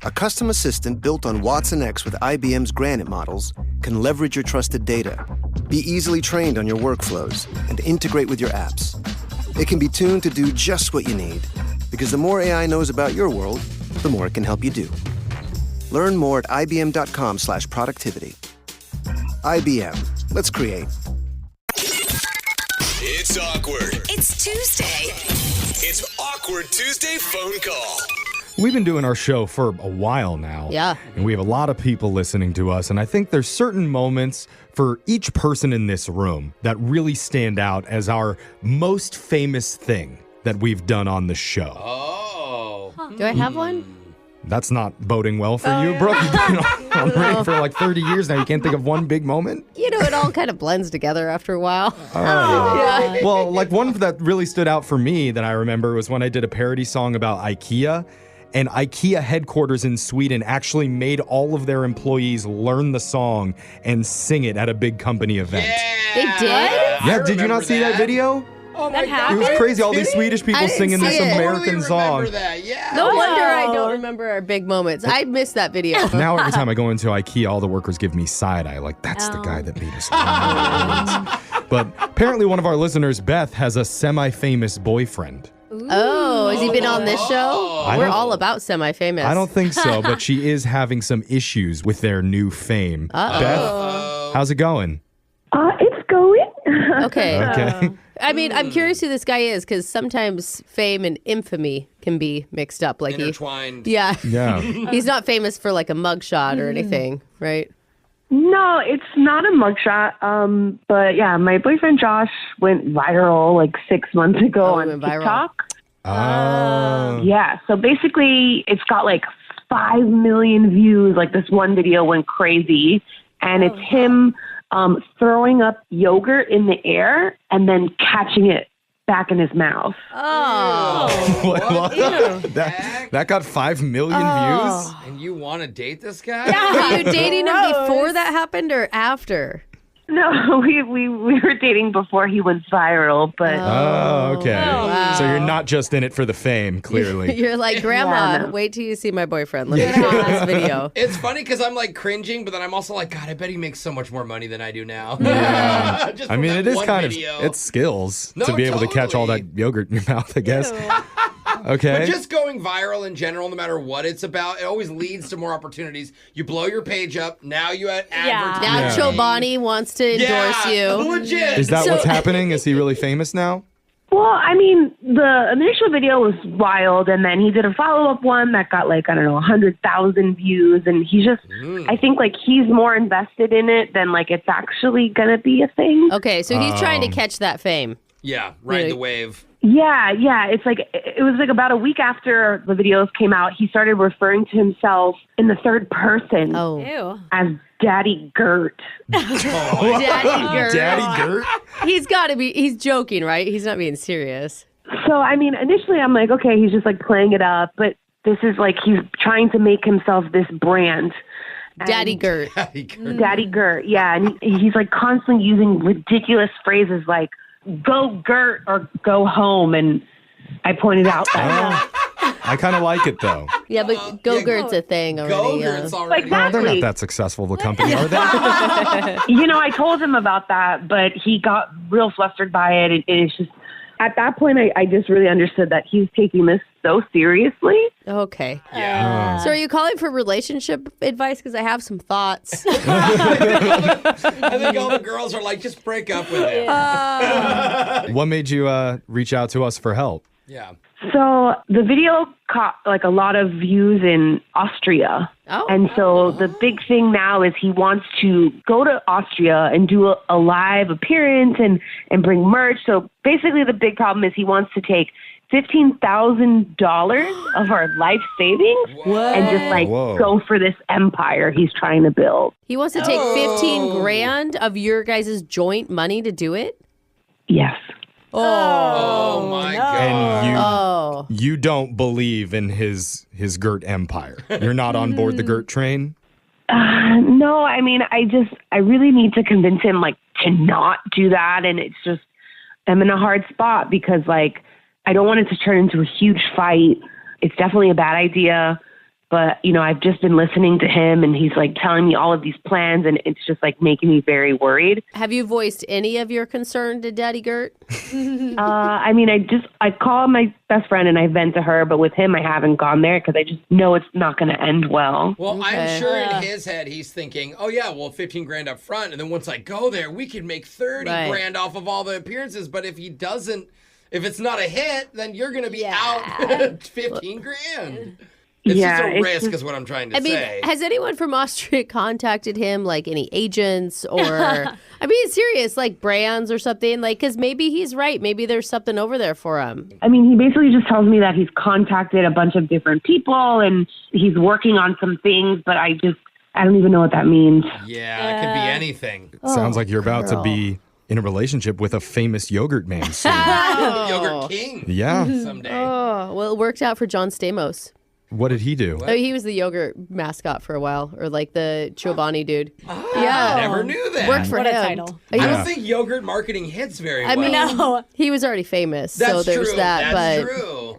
A custom assistant built on Watson X with IBM's Granite models can leverage your trusted data, be easily trained on your workflows, and integrate with your apps. It can be tuned to do just what you need, because the more AI knows about your world, the more it can help you do. Learn more at ibm.com/productivity. IBM. Let's create. It's awkward. It's Tuesday. It's Awkward Tuesday phone call. We've been doing our show for a while now. Yeah. And we have a lot of people listening to us. And I think there's certain moments for each person in this room that really stand out as our most famous thing that we've done on the show. Oh. Do I have one? That's not boding well for you, Brooke. You've been on radio for like 30 years now. You can't think of one big moment? You know, it all kind of blends together after a while. Yeah. Well, like one that really stood out for me that I remember was when I did a parody song about IKEA. And IKEA headquarters in Sweden actually made all of their employees learn the song and sing it at a big company event. They did? Yeah, did you not see that video? Oh my God. It was crazy. All these Swedish people I didn't singing see this it. American song. No wonder I don't remember our big moments. I missed that video. Now every time I go into IKEA, all the workers give me side eye. Like, that's the guy that made us. But apparently one of our listeners, Beth, has a semi-famous boyfriend. Oh, has he been on this show? We're all about semi-famous. I don't think so, but she is having some issues with their new fame. Beth, how's it going? It's going. Okay. I mean, I'm curious who this guy is because sometimes fame and infamy can be mixed up. Like intertwined. Yeah. He's not famous for like a mugshot or anything, right? No, it's not a mugshot. But yeah, my boyfriend Josh went viral like 6 months ago on TikTok. Oh. Yeah, so basically it's got like 5 million views. Like this one video went crazy, and it's him throwing up yogurt in the air and then catching it back in his mouth. Oh. What? That got 5 million views? And you want to date this guy? Were you dating him before that happened or after? No, we were dating before he went viral, but... Oh, okay. Wow. So you're not just in it for the fame, clearly. You're like, Grandma, wait till you see my boyfriend. Let me show you this video. It's funny because I'm like cringing, but then I'm also like, God, I bet he makes so much more money than I do now. Yeah. Just I from mean, that it is one kind video. of, it's skills No, to be able to catch all that yogurt in your mouth, I guess. Okay. But just going viral in general, no matter what it's about, it always leads to more opportunities. You blow your page up. Now you had advertising. Now Chobani wants to endorse you. Legit. Is that what's happening? Is he really famous now? Well, I mean, the initial video was wild, and then he did a follow-up one that got like, 100,000 views, and he's just, I think like he's more invested in it than like it's actually going to be a thing. Okay, so he's trying to catch that fame. Yeah, ride the wave. Yeah. It's like, it was like about a week after the videos came out, he started referring to himself in the third person as Daddy Gert. Daddy Gert. Daddy Gert? He's joking, right? He's not being serious. So, I mean, initially I'm like, okay, he's just like playing it up, but this is like he's trying to make himself this brand. Daddy Gert. Daddy Gert, yeah. And he's like constantly using ridiculous phrases like, go Gert or go home. And I pointed out that. I kind of like it, though. Yeah, but Go-Gurt's a thing already. Go-Gurt's already. Well, they're not that successful, the company, are they? I told him about that, but he got real flustered by it. It's just, at that point, I just really understood that he's taking this so seriously. Okay. Yeah. So are you calling for relationship advice? Because I have some thoughts. I think all the girls are like, just break up with him. What made you reach out to us for help? Yeah. So the video caught like a lot of views in Austria. Oh. And so the big thing now is he wants to go to Austria and do a live appearance and bring merch. So basically the big problem is he wants to take $15,000 of our life savings and just like go for this empire he's trying to build. He wants to take 15 grand of your guys' joint money to do it? Yes. Oh my God. And you don't believe in his Gert empire. You're not on board the Gert train? No, I mean, I really need to convince him, like, to not do that. And it's just, I'm in a hard spot because, like, I don't want it to turn into a huge fight. It's definitely a bad idea. But, you know, I've just been listening to him and he's like telling me all of these plans and it's just like making me very worried. Have you voiced any of your concern to Daddy Gert? I mean, I call my best friend and I vent to her, but with him, I haven't gone there because I just know it's not going to end well. Well, I'm sure in his head, he's thinking, oh yeah, well, 15 grand up front. And then once I go there, we can make 30 grand off of all the appearances. But if he doesn't, if it's not a hit, then you're going to be out 15 grand. It's just a risk is what I'm trying to say. Has anyone from Austria contacted him, like any agents or, I mean, serious, like brands or something? Like, because maybe he's right. Maybe there's something over there for him. I mean, he basically just tells me that he's contacted a bunch of different people and he's working on some things, but I don't even know what that means. Yeah, it could be anything. Sounds like you're about to be in a relationship with a famous yogurt man soon. Yogurt king. Yeah. Someday. Oh, well, it worked out for John Stamos. What did he do? Oh, he was the yogurt mascot for a while, or like the Chobani dude. I never knew that. Worked for What him. a title. I don't think yogurt marketing hits very well. I mean, he was already famous, so there's true. that. That's but true.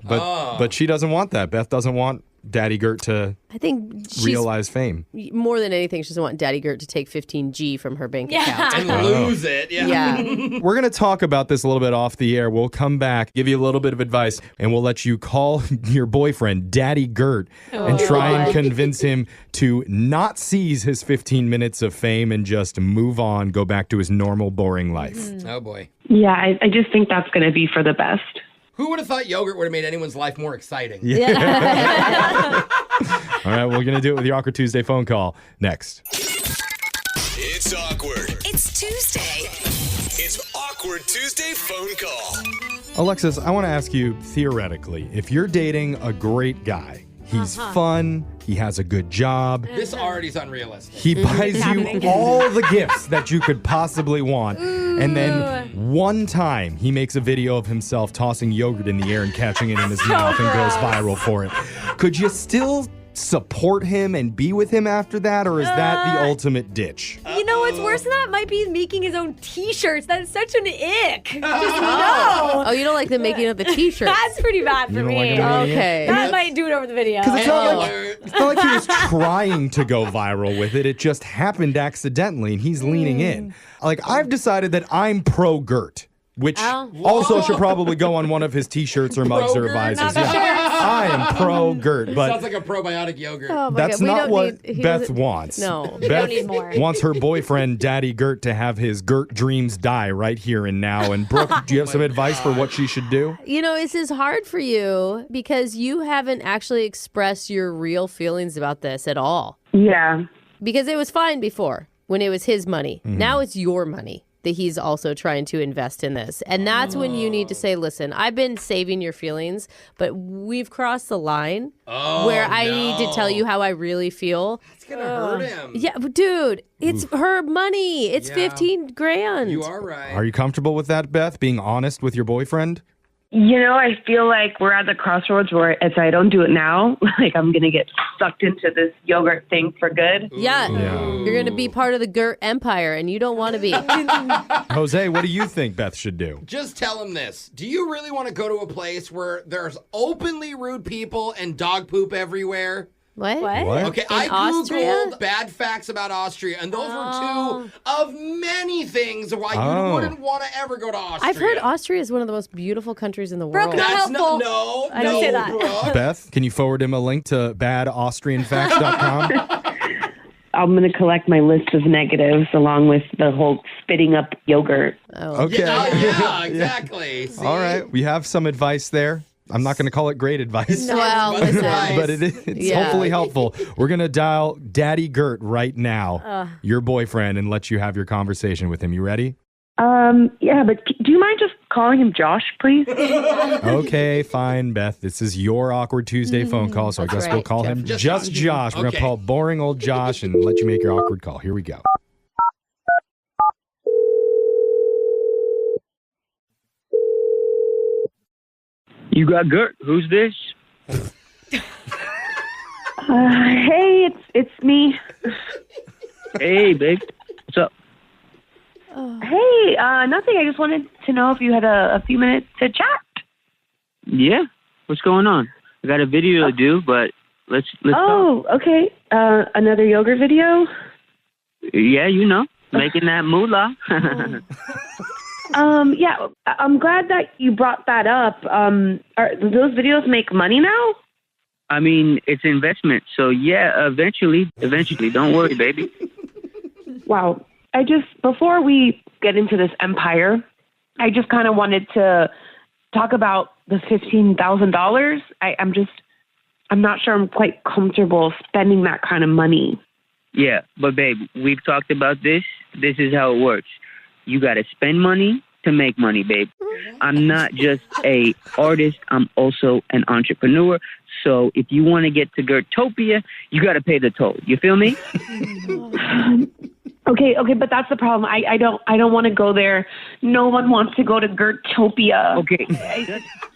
But she doesn't want that. Beth doesn't want Daddy Gert to I think she's, realize fame. more than anything, she doesn't want Daddy Gert to take 15G from her bank account. And lose it. Yeah. We're going to talk about this a little bit off the air. We'll come back, give you a little bit of advice, and we'll let you call your boyfriend, Daddy Gert, and try and convince him to not seize his 15 minutes of fame and just move on, go back to his normal, boring life. Oh, boy. Yeah, I just think that's going to be for the best. Who would have thought yogurt would have made anyone's life more exciting? Yeah. All right, we're going to do it with your Awkward Tuesday phone call next. It's awkward. It's Tuesday. It's Awkward Tuesday phone call. Alexis, I want to ask you, theoretically, if you're dating a great guy, he's fun, he has a good job, This already is unrealistic. he buys you all the gifts that you could possibly want, and then one time he makes a video of himself tossing yogurt in the air and catching it in his mouth and goes viral for it. Could you still support him and be with him after that, or is that the ultimate ditch? You know what's worse than that? Might be making his own T-shirts. That's such an ick. Just no. Oh, you don't like the making of the T-shirts? That's pretty bad for You don't me. like him making it? Okay. That might do it over the video. Because it's not like he was trying to go viral with it. It just happened accidentally, and he's leaning in. Like, I've decided that I'm pro Gert, which also should probably go on one of his T-shirts or mugs or visors. I am pro Gert, but Sounds like a probiotic yogurt. Oh my that's God. We not don't what need- he Beth doesn't- wants. No. We don't need more. Beth wants her boyfriend, Daddy Gert, to have his Gert dreams die right here and now. And Brooke, do you have some advice for what she should do? You know, this is hard for you because you haven't actually expressed your real feelings about this at all. Yeah. Because it was fine before when it was his money. Now it's your money that he's also trying to invest in this. And that's when you need to say, listen, I've been saving your feelings, but we've crossed the line where I need to tell you how I really feel. It's going to hurt him. Yeah, but dude, it's her money. It's 15 grand. You are right. Are you comfortable with that, Beth, being honest with your boyfriend? You know, I feel like we're at the crossroads where if I don't do it now, like I'm going to get sucked into this yogurt thing for good. Yeah. You're going to be part of the Gert empire, and you don't want to be. Jose, what do you think Beth should do? Just tell him this. Do you really want to go to a place where there's openly rude people and dog poop everywhere? What? Okay, In I Austria? Googled bad facts about Austria, and those were two of many things why you wouldn't want to ever go to Austria. I've heard Austria is one of the most beautiful countries in the world. Brooke, not That's helpful. no, I didn't say that. Brooke. Beth, can you forward him a link to badaustrianfacts.com? I'm going to collect my list of negatives along with the whole spitting up yogurt. Okay. Yeah, exactly. See? All right. We have some advice there. I'm not going to call it great advice. Well, listen. But it's hopefully helpful. We're going to dial Daddy Gert right now, your boyfriend, and let you have your conversation with him. You ready? Yeah, but do you mind just calling him Josh, please? Okay, fine, Beth. This is your Awkward Tuesday phone call, so I guess we'll call him just Josh. We're going to call boring old Josh and let you make your awkward call. Here we go. You got Gert. Who's this? Hey, it's me. Hey, babe. What's up? Hey, nothing. I just wanted to know if you had a few minutes to chat. Yeah. What's going on? I got a video to do, but let's Oh, talk. okay. Another yogurt video? Yeah, making that moolah. Yeah, I'm glad that you brought that up. Do those videos make money now? I mean, it's investment. So yeah, eventually, don't worry, baby. Wow. Before we get into this empire, I just kind of wanted to talk about the $15,000. I'm not sure I'm quite comfortable spending that kind of money. Yeah, but babe, we've talked about this. This is how it works. You got to spend money to make money, babe. I'm not just a artist. I'm also an entrepreneur. So if you want to get to Gertopia, you got to pay the toll. You feel me? Okay, but that's the problem. I don't want to go there. No one wants to go to Gertopia. Okay,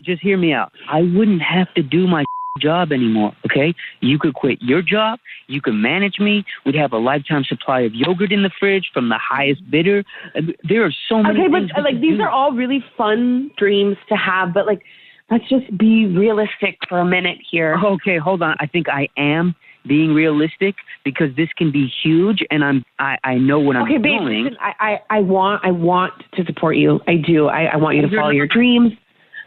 just hear me out. I wouldn't have to do my job anymore, okay? You could quit your job. You could manage me. We'd have a lifetime supply of yogurt in the fridge from the highest bidder. There are so many things. Okay, but these are all really fun dreams to have, but let's just be realistic for a minute here. Okay, hold on. I think I am being realistic because this can be huge, and I know what I'm doing. Okay, babe, listen, I want to support you. I do. I want you to follow your dreams,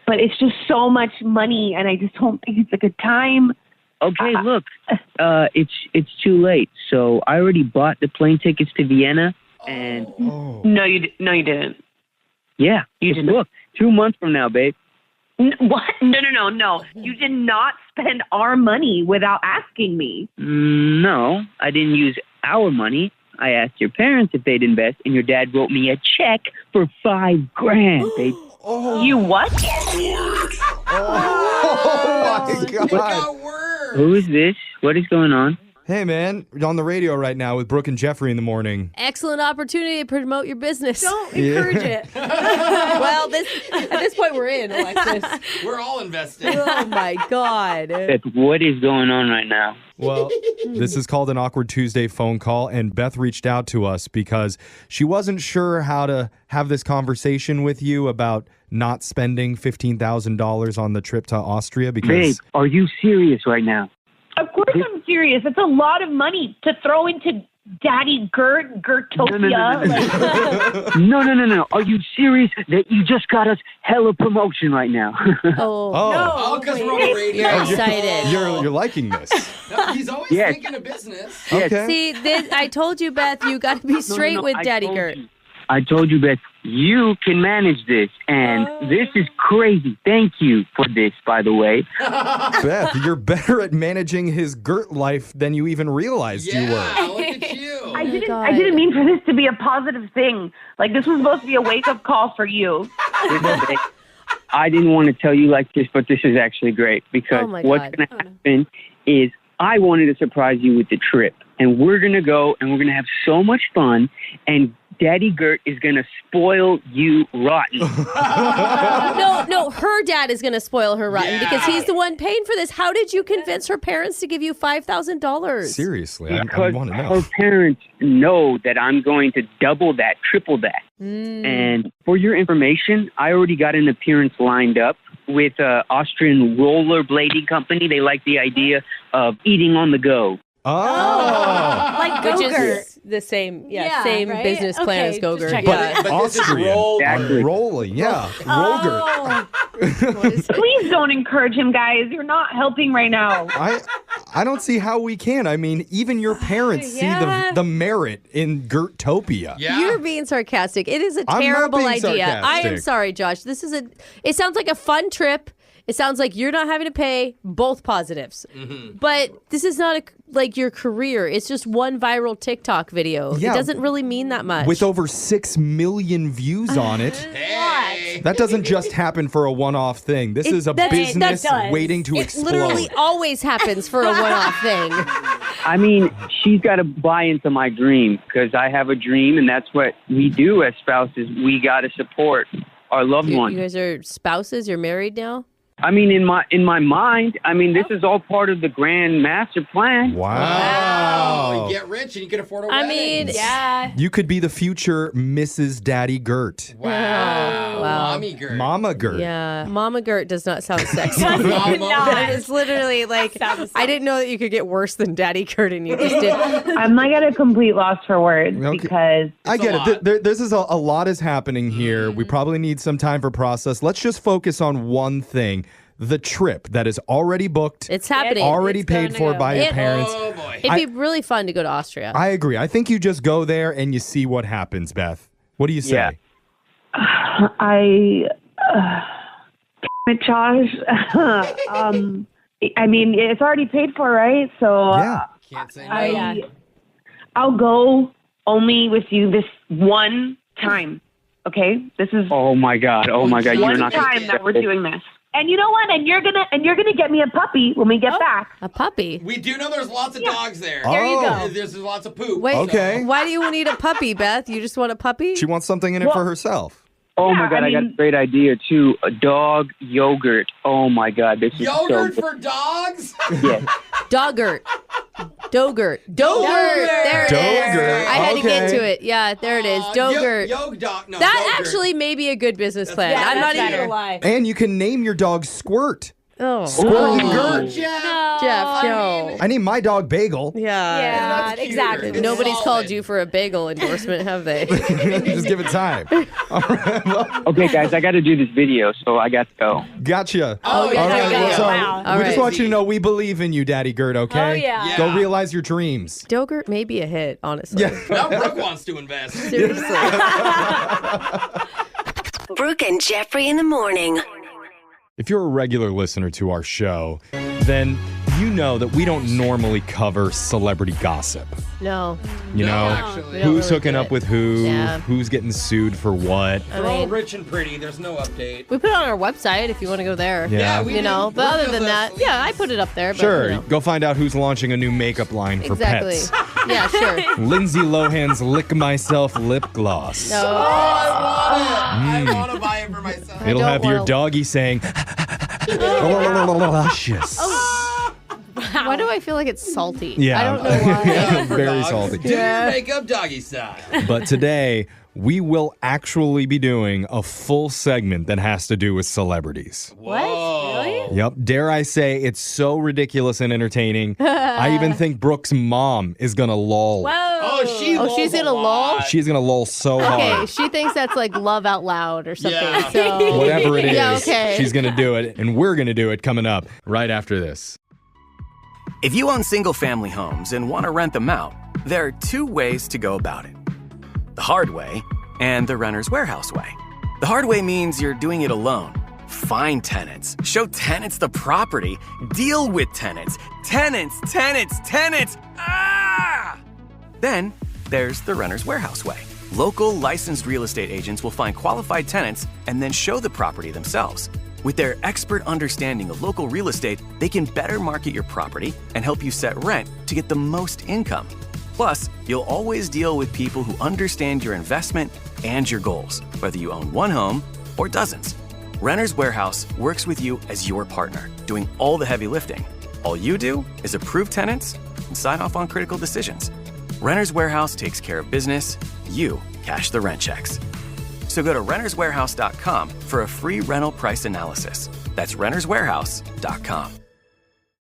but it's just so much money, and I just don't think it's a good time. Okay, look, it's too late. So I already bought the plane tickets to Vienna, and No, you didn't. Yeah, you didn't. Look, 2 months from now, babe. What? No. You did not spend our money without asking me. No, I didn't use our money. I asked your parents if they'd invest, and your dad wrote me a check for $5,000, babe. You what? Oh my God. Who is this? What is going on? Hey, man, you're on the radio right now with Brooke and Jeffrey in the morning. Excellent opportunity to promote your business. Don't encourage it. Well, at this point we're in, Alexis. We're all invested. Oh my God. What is going on right now? Well, this is called an Awkward Tuesday phone call, and Beth reached out to us because she wasn't sure how to have this conversation with you about not spending $15,000 on the trip to Austria. Because Babe, are you serious right now? Of course I'm serious. It's a lot of money to throw into Daddy Gertopia. No. Are you serious that you just got us hella promotion right now? Oh, because we're on the radio. You're excited. You're liking this. No, he's always thinking of business. Okay. See, I told you, Beth, you got to be straight with Daddy Gert. I told you, Beth, you can manage this, and this is crazy. Thank you for this, by the way. Beth, you're better at managing his Gert life than you even realized you were. Look at you. I didn't mean for this to be a positive thing. This was supposed to be a wake-up call for you. I didn't want to tell you like this, but this is actually great because what's going to happen is I wanted to surprise you with the trip, and we're going to go, and we're going to have so much fun, and Daddy Gert is going to spoil you rotten. No, her dad is going to spoil her rotten because he's the one paying for this. How did you convince her parents to give you $5,000? Seriously, I Because want to know. her parents know that I'm going to double that, triple that. And for your information, I already got an appearance lined up with an Austrian rollerblading company. They like the idea of eating on the go. Oh. Like Which Go-Gurt. is the same, same right? business plan Okay, as Go-Gurt. just Yeah. But Austrian. Rolling, yeah. Rolgert. Please don't encourage him, guys. You're not helping right now. I don't see how we can. I mean, even your parents see the merit in Gertopia. You're being sarcastic. It is a I'm not terrible being idea. I am sarcastic. sorry, Josh. It sounds like a fun trip. It sounds like you're not having to pay, both positives. But this is not like your career. It's just one viral TikTok video. Yeah. It doesn't really mean that much. With over 6 million views on it. That doesn't just happen for a one-off thing. This is a business waiting to explode. It literally always happens for a one-off thing. I mean, she's got to buy into my dream because I have a dream, and that's what we do as spouses. We got to support our loved ones. You guys are spouses? You're married now? I mean, in my mind, I mean, this is all part of the grand master plan. Wow. You get rich and you can afford a wedding. I mean, yeah. You could be the future Mrs. Daddy Gert. Wow. Mommy Gert. Mama Gert. Yeah, Mama Gert does not sound sexy. not. It's literally like, I didn't know that you could get worse than Daddy Gert, and you just did. I'm like at a complete loss for words because I get it. This is a lot is happening here. We probably need some time for process. Let's just focus on one thing. The trip that is already booked. It's happening. Already paid for by your parents. Oh, boy. It'd be really fun to go to Austria. I agree. I think you just go there and you see what happens, Beth. What do you say? Yeah. Josh. I mean, it's already paid for, right? So Can't say no. I'll go only with you this one time. Okay, this is Oh my God! You're one not time that we're doing this. And you know what? And you're gonna get me a puppy when we get back. A puppy? We do know there's lots of dogs there. There you go. There's lots of poop. Wait, Okay. why do you need a puppy, Beth? You just want a puppy? She wants something in it for herself. Oh my God! I got a great idea too. A dog yogurt. Oh my God! This is Yogurt so for dogs? Yes. Doggurt. Dogurt. There it is. Dogurt. I had to get Okay. to it. Yeah, there it is. Dogurt. No, That Dogurt. actually may be a good business plan. Yeah, I'm not that's even better. lie. And you can name your dog Squirt. Oh. Squirt and Gert. Jeff, no. I named my dog Bagel. Yeah, exactly. Nobody's called you for a bagel endorsement, have they? Just give it time. Okay, guys, I got to do this video, so I got to go. Gotcha. Oh, yeah, All right. there you go. So Wow. we just All want you to know we believe in you, Daddy Gert, okay? Oh, yeah. Go realize your dreams. Dogurt may be a hit, honestly. Yeah. Now Brooke wants to invest. Seriously. Brooke and Jeffrey in the morning. If you're a regular listener to our show, then you know that we don't normally cover celebrity gossip. No. You know, actually. who's hooking up with who, Yeah. who's getting sued for what. They're all rich and pretty. There's no update. We put it on our website if you want to go there. Yeah. we You know, do. but Brooke other does than that, yeah, I put it up there. But, Sure, you know. go find out who's launching a new makeup line for Exactly. pets. Yeah, sure. Lindsay Lohan's Lick Myself lip gloss. No. I want to buy it for myself. It'll don't have your wanna- doggy saying, luscious. Why do I feel like it's salty? Yeah. I don't know why. For Very dogs. salty. Do your makeup doggy style. But today, we will actually be doing a full segment that has to do with celebrities. What? Really? Yep. Dare I say, it's so ridiculous and entertaining. I even think Brooke's mom is going to lull. Whoa. Oh, She's gonna lull? She's going to lull so Okay, hard. she thinks that's like love out loud or something. Yeah. So Whatever it is, Yeah, okay. she's going to do it, and we're going to do it coming up right after this. If you own single family homes and want to rent them out, there are two ways to go about it: the hard way and the renter's warehouse way. The hard way means you're doing it alone. Find tenants, show tenants the property, deal with tenants. Tenants. Ah! Then there's the renter's warehouse way. Local licensed real estate agents will find qualified tenants and then show the property themselves. With their expert understanding of local real estate, they can better market your property and help you set rent to get the most income. Plus, you'll always deal with people who understand your investment and your goals, whether you own one home or dozens. Renter's Warehouse works with you as your partner, doing all the heavy lifting. All you do is approve tenants and sign off on critical decisions. Renter's Warehouse takes care of business, you cash the rent checks. So go to renterswarehouse.com for a free rental price analysis. That's renterswarehouse.com.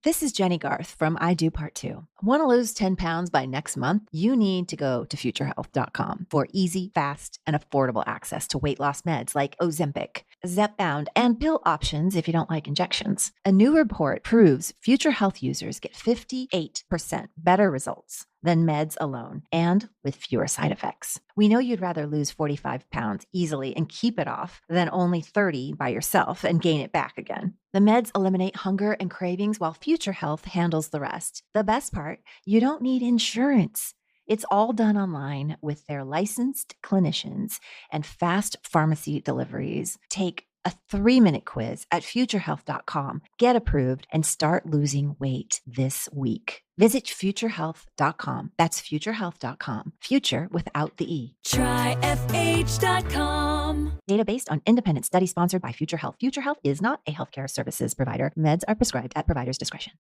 This is Jenny Garth from I Do Part 2. Want to lose 10 pounds by next month? You need to go to futurehealth.com for easy, fast, and affordable access to weight loss meds like Ozempic, Zepbound, and pill options if you don't like injections. A new report proves Future Health users get 58% better results than meds alone and with fewer side effects. We know you'd rather lose 45 pounds easily and keep it off than only 30 by yourself and gain it back again. The meds eliminate hunger and cravings while Future Health handles the rest. The best part, you don't need insurance. It's all done online with their licensed clinicians and fast pharmacy deliveries. Take a 3-minute quiz at futurehealth.com. Get approved and start losing weight this week. Visit futurehealth.com. That's futurehealth.com. Future without the E. Try FH.com. Data based on independent study sponsored by Future Health. Future Health is not a healthcare services provider. Meds are prescribed at provider's discretion.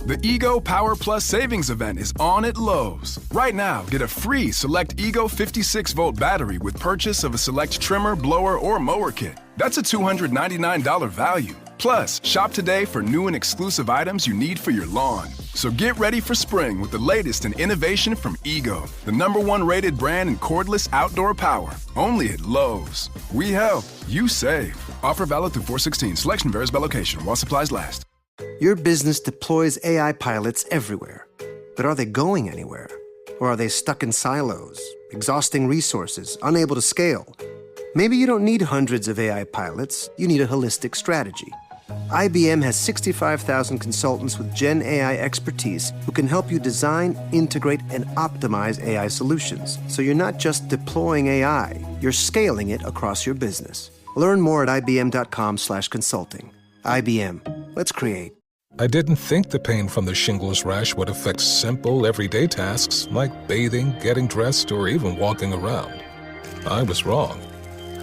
The Ego Power Plus Savings Event is on at Lowe's. Right now, get a free Select Ego 56-volt battery with purchase of a Select trimmer, blower, or mower kit. That's a $299 value. Plus, shop today for new and exclusive items you need for your lawn. So get ready for spring with the latest in innovation from Ego, the #1 rated brand in cordless outdoor power. Only at Lowe's. We help, you save. Offer valid through 4/16. Selection varies by location while supplies last. Your business deploys AI pilots everywhere. But are they going anywhere? Or are they stuck in silos, exhausting resources, unable to scale? Maybe you don't need hundreds of AI pilots, you need a holistic strategy. IBM has 65,000 consultants with Gen AI expertise who can help you design, integrate, and optimize AI solutions. So you're not just deploying AI, you're scaling it across your business. Learn more at ibm.com/consulting. IBM. Let's create. I didn't think the pain from the shingles rash would affect simple, everyday tasks like bathing, getting dressed, or even walking around. I was wrong.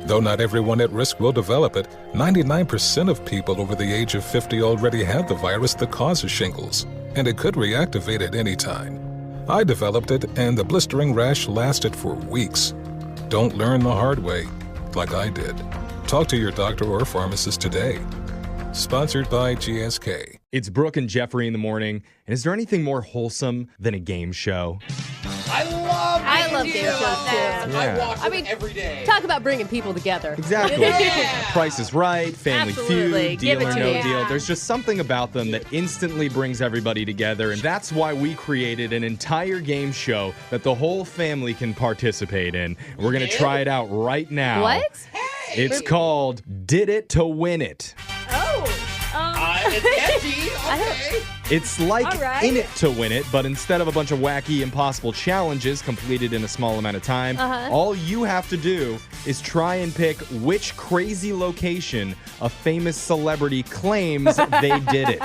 Though not everyone at risk will develop it, 99% of people over the age of 50 already have the virus that causes shingles, and it could reactivate at any time. I developed it, and the blistering rash lasted for weeks. Don't learn the hard way, like I did. Talk to your doctor or pharmacist today. Sponsored by GSK. It's Brooke and Jeffrey in the morning. And is there anything more wholesome than a game show? I love game shows too. Yeah. I watch them every day. Talk about bringing people together. Exactly. Price is Right, Family Absolutely. Feud, Deal Give it or to No me. Deal. There's just something about them that instantly brings everybody together. And that's why we created an entire game show that the whole family can participate in. We're going to try it out right now. What? It's called Did It to Win It. It's edgy. Okay. It's like All right. In It to Win It, but instead of a bunch of wacky, impossible challenges completed in a small amount of time, all you have to do is try and pick which crazy location a famous celebrity claims they did it.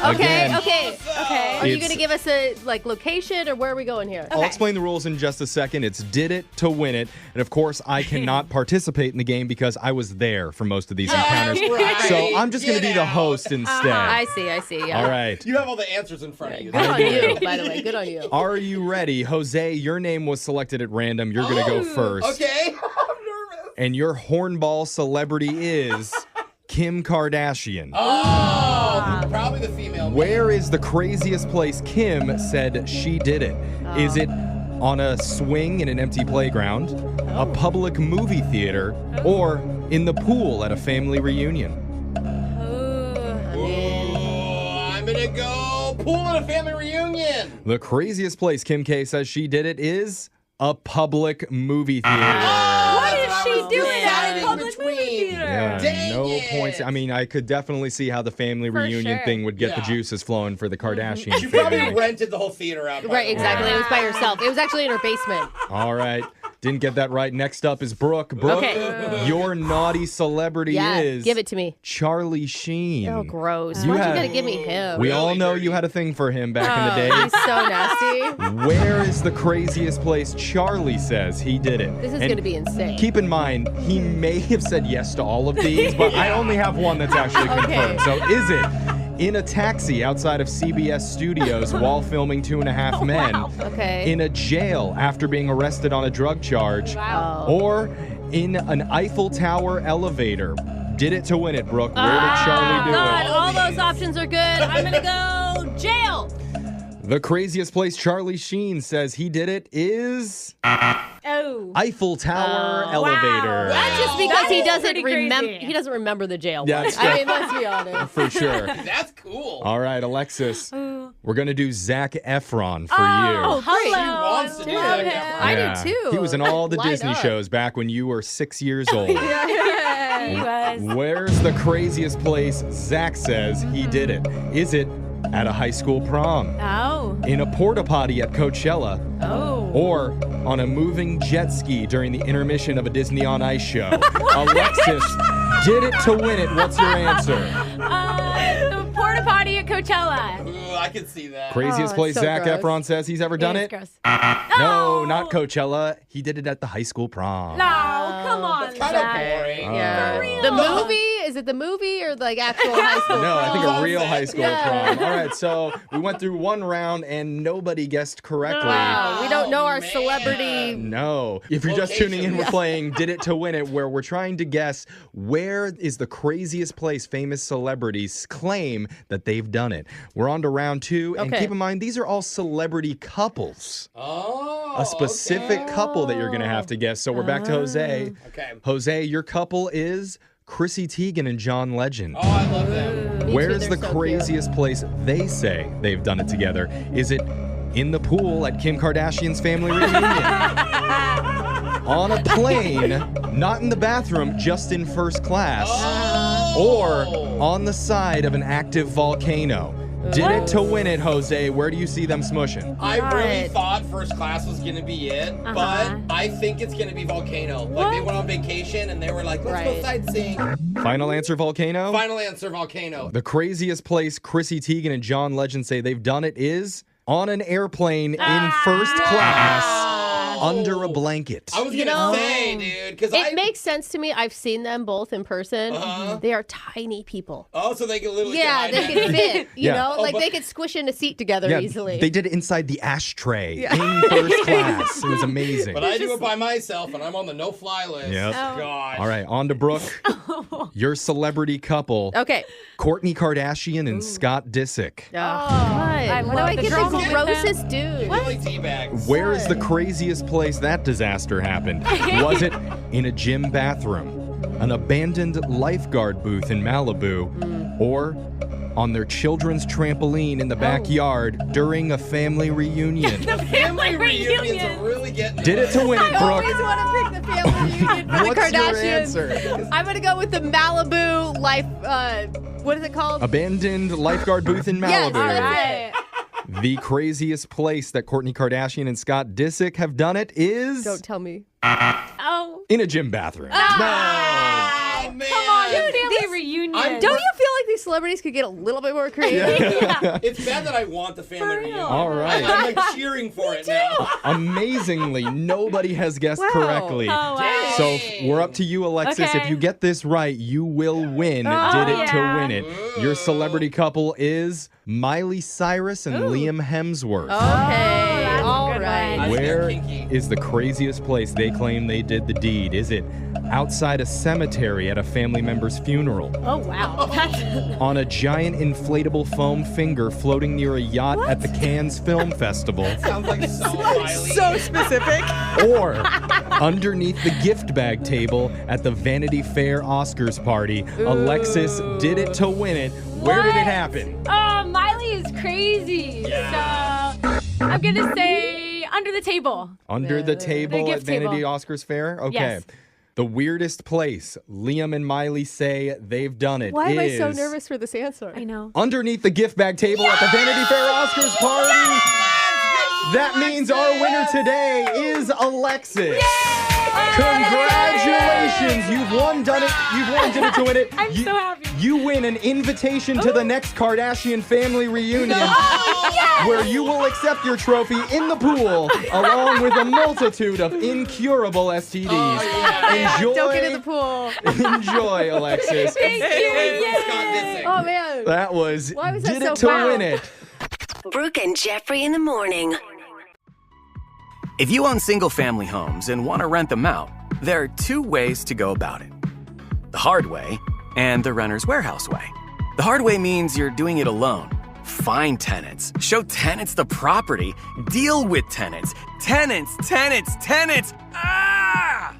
Okay. Again, Are you it's- going to give us a location or where are we going here? I'll explain the rules in just a second. It's Did It to Win It. And of course, I cannot participate in the game because I was there for most of these encounters. right. So I'm just going to be the host instead. I see. Yeah. All right. You have all the answers in front of you. Good on you, by the way. Good on you. Are you ready? Jose, your name was selected at random. You're going to go first. Okay. And your hornball celebrity is Kim Kardashian. Probably the female. Where is the craziest place Kim said she did it? Is it on a swing in an empty playground, a public movie theater, or in the pool at a family reunion? I'm gonna go pool at a family reunion. The craziest place Kim K says she did it is a public movie theater. What is she doing at a public movie theater? Yeah, no points. I mean, I could definitely see how the family reunion sure. thing would get the Yeah. juices flowing for the Kardashian She probably family. rented the whole theater out. Right, exactly. It was by herself. It was actually in her basement. All right. Didn't get that right. Next up is Brooke. Brooke, Okay. your naughty celebrity is... Give it to me. Charlie Sheen. Oh, gross. You Why'd had- you gotta give me him? We all know you had a thing for him back in the day. He's so nasty. Where is the craziest place Charlie says he did it? This is And gonna be insane. Keep in mind, he may have said yes to all of these, but I only have one that's actually confirmed. So is it in a taxi outside of CBS Studios while filming 2.5 Men? Okay. In a jail after being arrested on a drug charge? Wow. Or in an Eiffel Tower elevator? Did it to win it, Brooke. Where did Charlie do God, it? all those options are good. I'm gonna go jail. The craziest place Charlie Sheen says he did it is Oh. Eiffel Tower elevator. That's just because he doesn't pretty crazy. remember. He doesn't remember the jail Yeah, one. that's I mean, let's be honest. For sure. That's cool. All right, Alexis. We're going to do Zac Efron for Oh, you. great. She wants to do Love that. him. I Yeah. do too. He was in all the Line Disney up. shows back when you were 6 years old. He was. Where's the craziest place Zach says he did it? Is it at a high school prom? Oh. In a porta potty at Coachella? Oh. Or on a moving jet ski during the intermission of a Disney on Ice show. Alexis did it to win it. What's your answer? The porta potty at Coachella. Ooh, I can see that. Craziest place so Zac gross. Efron says he's ever done It's it? gross. No, not Coachella. He did it at the high school prom. No, come on, That's kind of Zach. boring. Yeah. For real. The movie? Is it the movie or like actual high school? No, I think prom? a real high school prom. All right, so we went through one round and nobody guessed correctly. Wow, we don't know our celebrity. No. If you're just tuning in, we're playing Did It to Win It, where we're trying to guess where is the craziest place famous celebrities claim that they've done it. We're on to round 2, and Okay. keep in mind, these are all celebrity couples. Oh, A specific couple that you're going to have to guess. So we're back to Jose. Okay. Jose, your couple is Chrissy Teigen and John Legend. Oh, I love them. Where's the craziest place they say they've done it together? Is it in the pool at Kim Kardashian's family reunion? On a plane, not in the bathroom, just in first class? Or on the side of an active volcano? Did it to win it, Jose. Where do you see them smushing? I really thought first class was going to be it, but I think it's going to be Volcano. Like, they went on vacation and they were like, let's go sightseeing. Final answer, volcano? Final answer, Volcano. The craziest place Chrissy Teigen and John Legend say they've done it is on an airplane in first class under a blanket. I was going to say, dude, because It makes sense to me. I've seen them both in person. They are tiny people. Oh, so they can literally Yeah, they can fit. You Yeah. know, Oh, like but- they could squish in a seat together Yeah, easily. they did it inside the ashtray in first class. It was amazing. But I do it by myself, and I'm on the no-fly list. Yep. Gosh. All right, on to Brooke. Your celebrity couple, Okay. Kourtney Kardashian and Scott Disick. Oh, God. Why do I get the grossest dude? Like teabags. Where is the craziest place that disaster happened? Was it in a gym bathroom, an abandoned lifeguard booth in Malibu, or on their children's trampoline in the backyard during a family reunion? Family reunions are really getting Did it to win it, I Brooke. always want to pick the family reunion for the What's your Kardashians. answer? I'm going to go with the Malibu life, what is it called? Abandoned lifeguard booth in Malibu. Yes, that's it. The craziest place that Kourtney Kardashian and Scott Disick have done it is Don't tell me. Oh. in a gym bathroom. Oh, man. Come on, family reunion. Don't you feel like these celebrities could get a little bit more creative? It's bad that I want the family reunion. All right. I'm like cheering for it now. Amazingly, nobody has guessed correctly. Oh, wow. So we're up to you, Alexis. Okay. If you get this right, you will win. Did it to win it. Your celebrity couple is Miley Cyrus and Liam Hemsworth. Okay. All good right. one. Where is the craziest place they claim they did the deed? Is it outside a cemetery at a family member's funeral? Oh, wow. That's On a giant inflatable foam finger floating near a yacht at the Cannes Film Festival? Sounds like so Miley. So specific. Or underneath the gift bag table at the Vanity Fair Oscars party? Alexis did it to win it. Where did it happen? Oh, Miley is crazy. So I'm going to say under the table. Under the table at gift table. Vanity Oscars Fair? Okay. Yes. The weirdest place Liam and Miley say they've done it Why am I is so nervous for this answer? I know. underneath the gift bag table at the Vanity Fair Oscars party. That means our winner today is Alexis. Congratulations! You've won Did It to Win It. I'm so happy. You win an invitation to the next Kardashian family reunion where you will accept your trophy in the pool along with a multitude of incurable STDs. Enjoy. Don't get in the pool. Enjoy, Alexis. Thank you. Oh, man. That was Why was that Did It so to wow? Win It. Brooke and Jeffrey in the morning. If you own single-family homes and want to rent them out, there are two ways to go about it. The hard way and the renter's warehouse way. The hard way means you're doing it alone. Find tenants, show tenants the property, deal with tenants. Tenants. Ah!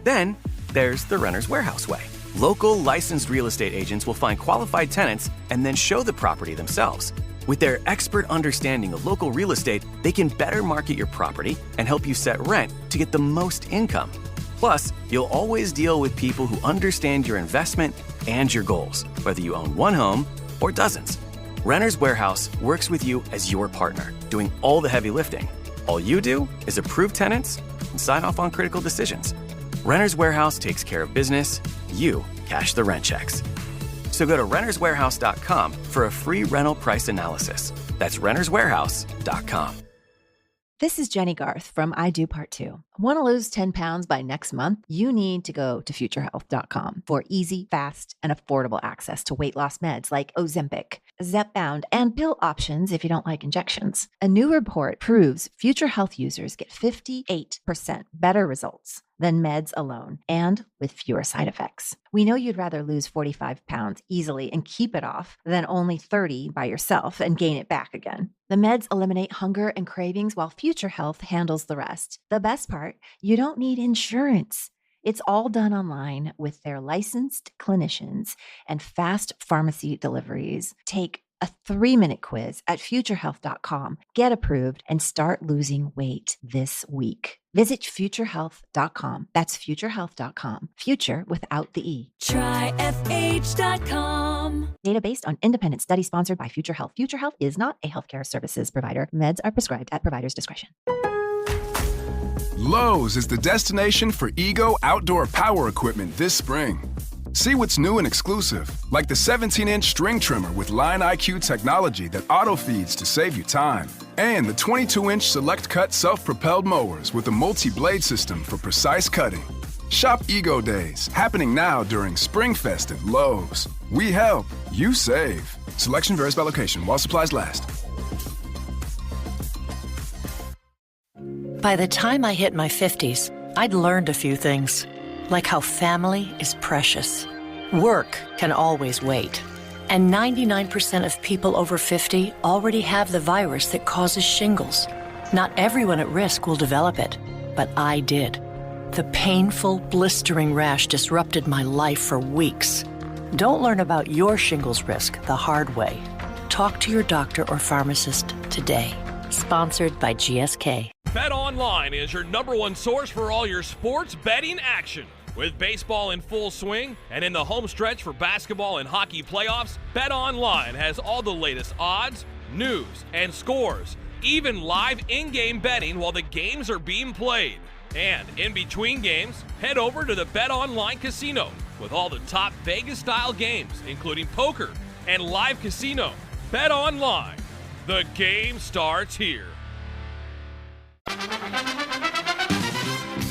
Then there's the renter's warehouse way. Local licensed real estate agents will find qualified tenants and then show the property themselves. With their expert understanding of local real estate, they can better market your property and help you set rent to get the most income. Plus, you'll always deal with people who understand your investment and your goals, whether you own one home or dozens. Renter's Warehouse works with you as your partner, doing all the heavy lifting. All you do is approve tenants and sign off on critical decisions. Renter's Warehouse takes care of business. You cash the rent checks. So go to renterswarehouse.com for a free rental price analysis. That's renterswarehouse.com. This is Jenny Garth from I Do Part 2. Want to lose 10 pounds by next month? You need to go to futurehealth.com for easy, fast, and affordable access to weight loss meds like Ozempic, Zepbound, and pill options if you don't like injections. A new report proves Future Health users get 58% better results than meds alone and with fewer side effects. We know you'd rather lose 45 pounds easily and keep it off than only 30 by yourself and gain it back again. The meds eliminate hunger and cravings while Future Health handles the rest. The best part, you don't need insurance. It's all done online with their licensed clinicians and fast pharmacy deliveries. Take a 3-minute quiz at futurehealth.com. Get approved and start losing weight this week. Visit futurehealth.com. That's futurehealth.com. Future without the E. Try FH.com. Data based on independent study sponsored by Future Health. Future Health is not a healthcare services provider. Meds are prescribed at provider's discretion. Lowe's is the destination for Ego outdoor power equipment this spring. See what's new and exclusive, like the 17-inch string trimmer with Line IQ technology that auto-feeds to save you time. And the 22-inch Select Cut self-propelled mowers with a multi-blade system for precise cutting. Shop Ego Days, happening now during Springfest at Lowe's. We help, you save. Selection varies by location while supplies last. By the time I hit my 50s, I'd learned a few things, like how family is precious. Work can always wait. And 99% of people over 50 already have the virus that causes shingles. Not everyone at risk will develop it, but I did. The painful, blistering rash disrupted my life for weeks. Don't learn about your shingles risk the hard way. Talk to your doctor or pharmacist today. Sponsored by GSK. BetOnline is your #1 source for all your sports betting action. With baseball in full swing and in the home stretch for basketball and hockey playoffs, BetOnline has all the latest odds, news, and scores, even live in-game betting while the games are being played. And in between games, head over to the BetOnline Casino with all the top Vegas-style games, including poker and live casino. BetOnline. The game starts here.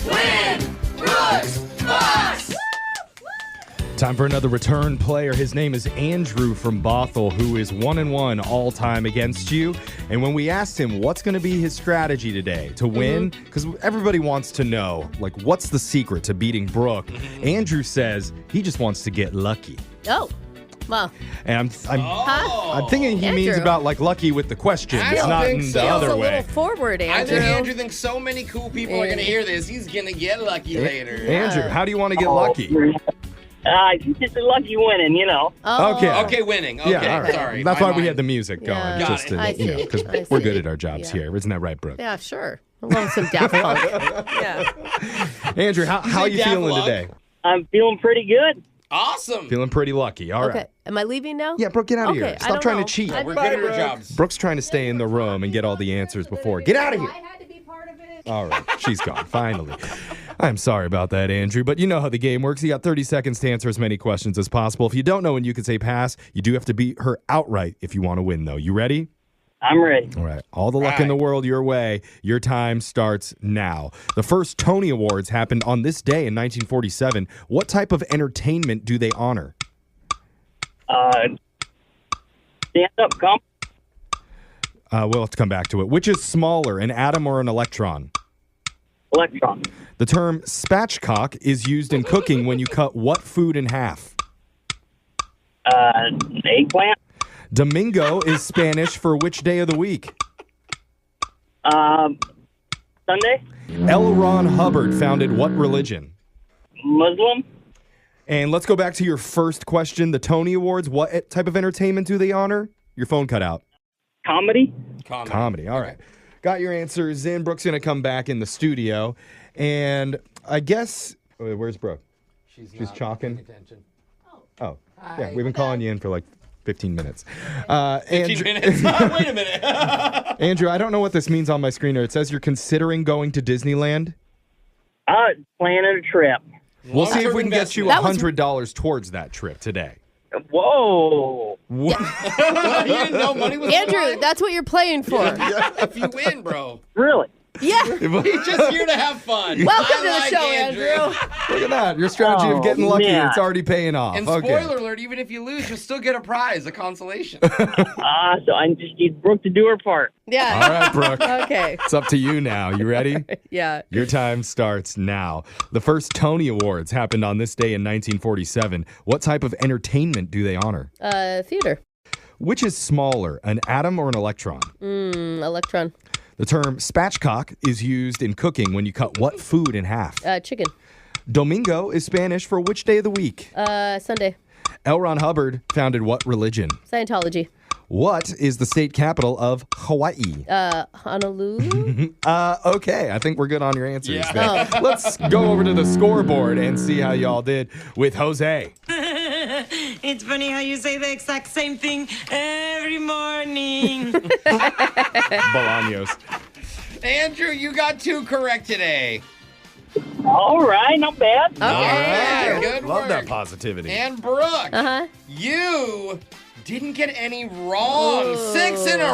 Win! Brooks! Box! Time for another return player. His name is Andrew from Bothell, who is 1-1 all time against you. And when we asked him what's going to be his strategy today to win, because everybody wants to know, like, what's the secret to beating Brooke? Andrew says he just wants to get lucky. Oh. Well, and I'm thinking he means about like lucky with the questions, not in the other way. A little forward, Andrew. I think Andrew thinks so many cool people are going to hear this. He's going to get lucky later. Andrew, how do you want to get lucky? Just a lucky winning, you know. Oh. Okay, winning. Okay, yeah, all right. Sorry. That's why we had the music going, Yeah. just to, because we're good at our jobs here. Isn't that right, Brooke? Yeah, sure. I love some Daft Punk. Yeah. Andrew, how are you feeling today? I'm feeling pretty good. Awesome. Feeling pretty lucky. All right. Okay. Am I leaving now? Yeah, Brooke, get out of here. I Stop don't trying know. to cheat. We're good at our jobs. Brooke's trying to stay in the room and get all the answers before. Get out of here. All right, she's gone, finally. I'm sorry about that, Andrew, but you know how the game works. You got 30 seconds to answer as many questions as possible. If you don't know when you can say pass, you do have to beat her outright if you want to win, though. You ready? I'm ready. All right. All the luck in the world your way. Your time starts now. The first Tony Awards happened on this day in 1947. What type of entertainment do they honor? Stand-up comedy. We'll have to come back to it. Which is smaller, an atom or an electron? Electron. The term spatchcock is used in cooking when you cut what food in half? Eggplant. Domingo is Spanish for which day of the week? Sunday. L. Ron Hubbard founded what religion? Muslim. And let's go back to your first question. The Tony Awards, what type of entertainment do they honor? Your phone cut out. Comedy. Comedy. All right. Got your answers in. Brooke's going to come back in the studio. And I guess, where's Brooke? She's chalking. Attention. Oh, yeah. We've been calling you in for like 15 minutes. 15 minutes. Wait a minute. Andrew, I don't know what this means on my screen. It says you're considering going to Disneyland. Planning a trip. We'll see if we can get you $100 towards that trip today. Whoa. You didn't know money was Andrew, that's what you're playing for. If you win, bro. Really? Yeah. He's just here to have fun. Welcome to the show, Andrew. Look at that. Your strategy of getting lucky, it's already paying off. And spoiler alert, even if you lose, you'll still get a prize, a consolation. So I just need Brooke to do her part. Yeah. All right, Brooke. Okay. It's up to you now. You ready? Yeah. Your time starts now. The first Tony Awards happened on this day in 1947. What type of entertainment do they honor? Theater. Which is smaller, an atom or an electron? Electron. The term spatchcock is used in cooking when you cut what food in half? Chicken. Domingo is Spanish for which day of the week? Sunday. L. Ron Hubbard founded what religion? Scientology. What is the state capital of Hawaii? Honolulu. Okay, I think we're good on your answers. Yeah. There. Let's go over to the scoreboard and see how y'all did with Jose. It's funny how you say the exact same thing every morning. Bolaños. Andrew, you got 2 correct today. All right, not bad. Okay. All right. Good Love work. that positivity. And Brooke, you didn't get any wrong. 6 in a row.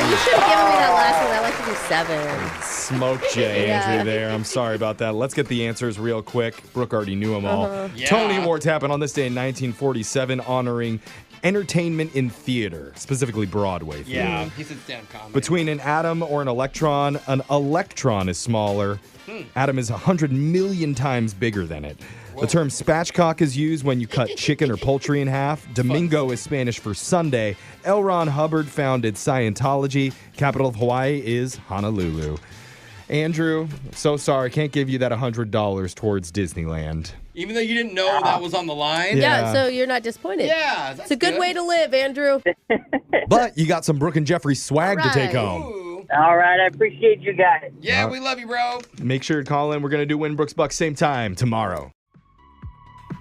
You should have given me that last one. I like to do 7. Smoke Jay, Andrew there. I'm sorry about that. Let's get the answers real quick. Brooke already knew them all. Yeah. Tony Awards happened on this day in 1947, honoring entertainment in theater, specifically Broadway theater. Yeah, he said stand-up comedy. Between an atom or an electron is smaller. Atom is 100 million times bigger than it. The term spatchcock is used when you cut chicken or poultry in half. Domingo is Spanish for Sunday. L. Ron Hubbard founded Scientology. Capital of Hawaii is Honolulu. Andrew, so sorry, can't give you that $100 towards Disneyland. Even though you didn't know that was on the line? Yeah, so you're not disappointed. Yeah, it's a good way to live, Andrew. But you got some Brooke and Jeffrey swag to take home. Ooh. All right, I appreciate you guys. Yeah, we love you, bro. Make sure to call in. We're going to do Win Brooks Bucks same time tomorrow.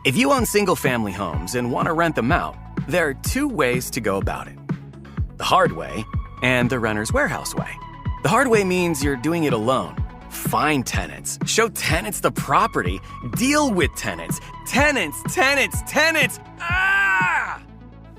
If you own single-family homes and want to rent them out, there are 2 ways to go about it. The hard way and the renter's warehouse way. The hard way means you're doing it alone. Find tenants. Show tenants the property. Deal with tenants. Tenants. Ah!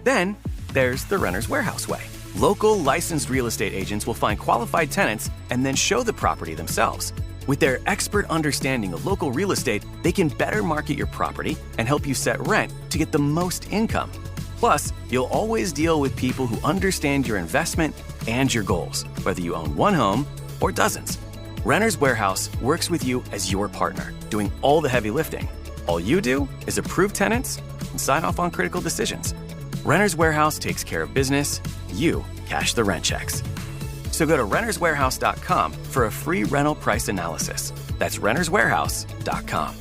Then there's the renter's warehouse way. Local licensed real estate agents will find qualified tenants and then show the property themselves. With their expert understanding of local real estate, they can better market your property and help you set rent to get the most income. Plus, you'll always deal with people who understand your investment and your goals, whether you own one home or dozens. Renter's Warehouse works with you as your partner, doing all the heavy lifting. All you do is approve tenants and sign off on critical decisions. Renter's Warehouse takes care of business. You cash the rent checks. So go to renterswarehouse.com for a free rental price analysis. That's renterswarehouse.com.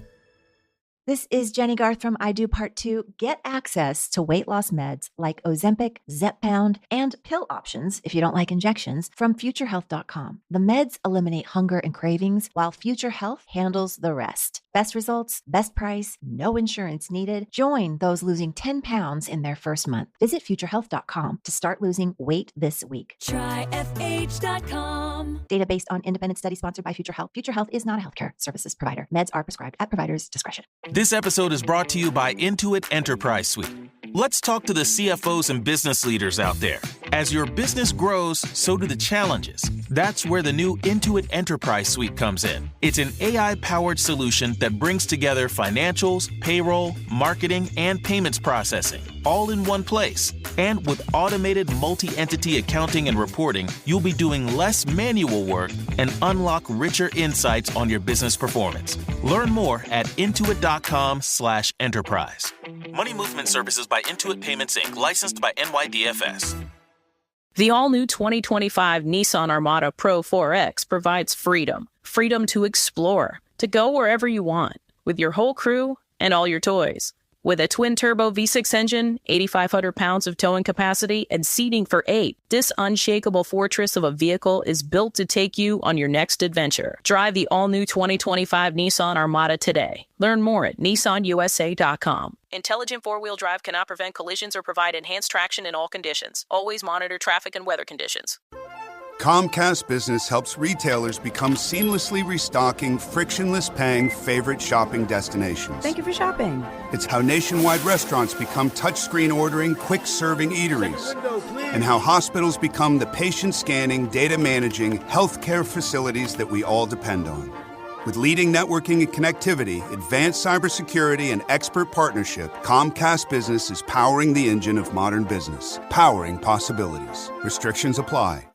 This is Jenny Garth from I Do Part 2. Get access to weight loss meds like Ozempic, Zepbound, and pill options if you don't like injections from futurehealth.com. The meds eliminate hunger and cravings while Future Health handles the rest. Best results, best price, no insurance needed. Join those losing 10 pounds in their first month. Visit futurehealth.com to start losing weight this week. Try FH.com. Data based on independent study sponsored by Future Health. Future Health is not a healthcare services provider. Meds are prescribed at provider's discretion. This episode is brought to you by Intuit Enterprise Suite. Let's talk to the CFOs and business leaders out there. As your business grows, so do the challenges. That's where the new Intuit Enterprise Suite comes in. It's an AI-powered solution that brings together financials, payroll, marketing, and payments processing, all in one place. And with automated multi-entity accounting and reporting, you'll be doing less manual work and unlock richer insights on your business performance. Learn more at intuit.com/enterprise. Money movement services by Intuit Payments, Inc., licensed by NYDFS. The all-new 2025 Nissan Armada Pro 4X provides freedom. Freedom to explore, to go wherever you want, with your whole crew and all your toys. With a twin-turbo V6 engine, 8,500 pounds of towing capacity, and seating for 8, this unshakable fortress of a vehicle is built to take you on your next adventure. Drive the all-new 2025 Nissan Armada today. Learn more at nissanusa.com. Intelligent four-wheel drive cannot prevent collisions or provide enhanced traction in all conditions. Always monitor traffic and weather conditions. Comcast Business helps retailers become seamlessly restocking, frictionless paying favorite shopping destinations. Thank you for shopping. It's how nationwide restaurants become touchscreen ordering, quick-serving eateries. And how hospitals become the patient-scanning, data-managing healthcare facilities that we all depend on. With leading networking and connectivity, advanced cybersecurity, and expert partnership, Comcast Business is powering the engine of modern business, powering possibilities. Restrictions apply.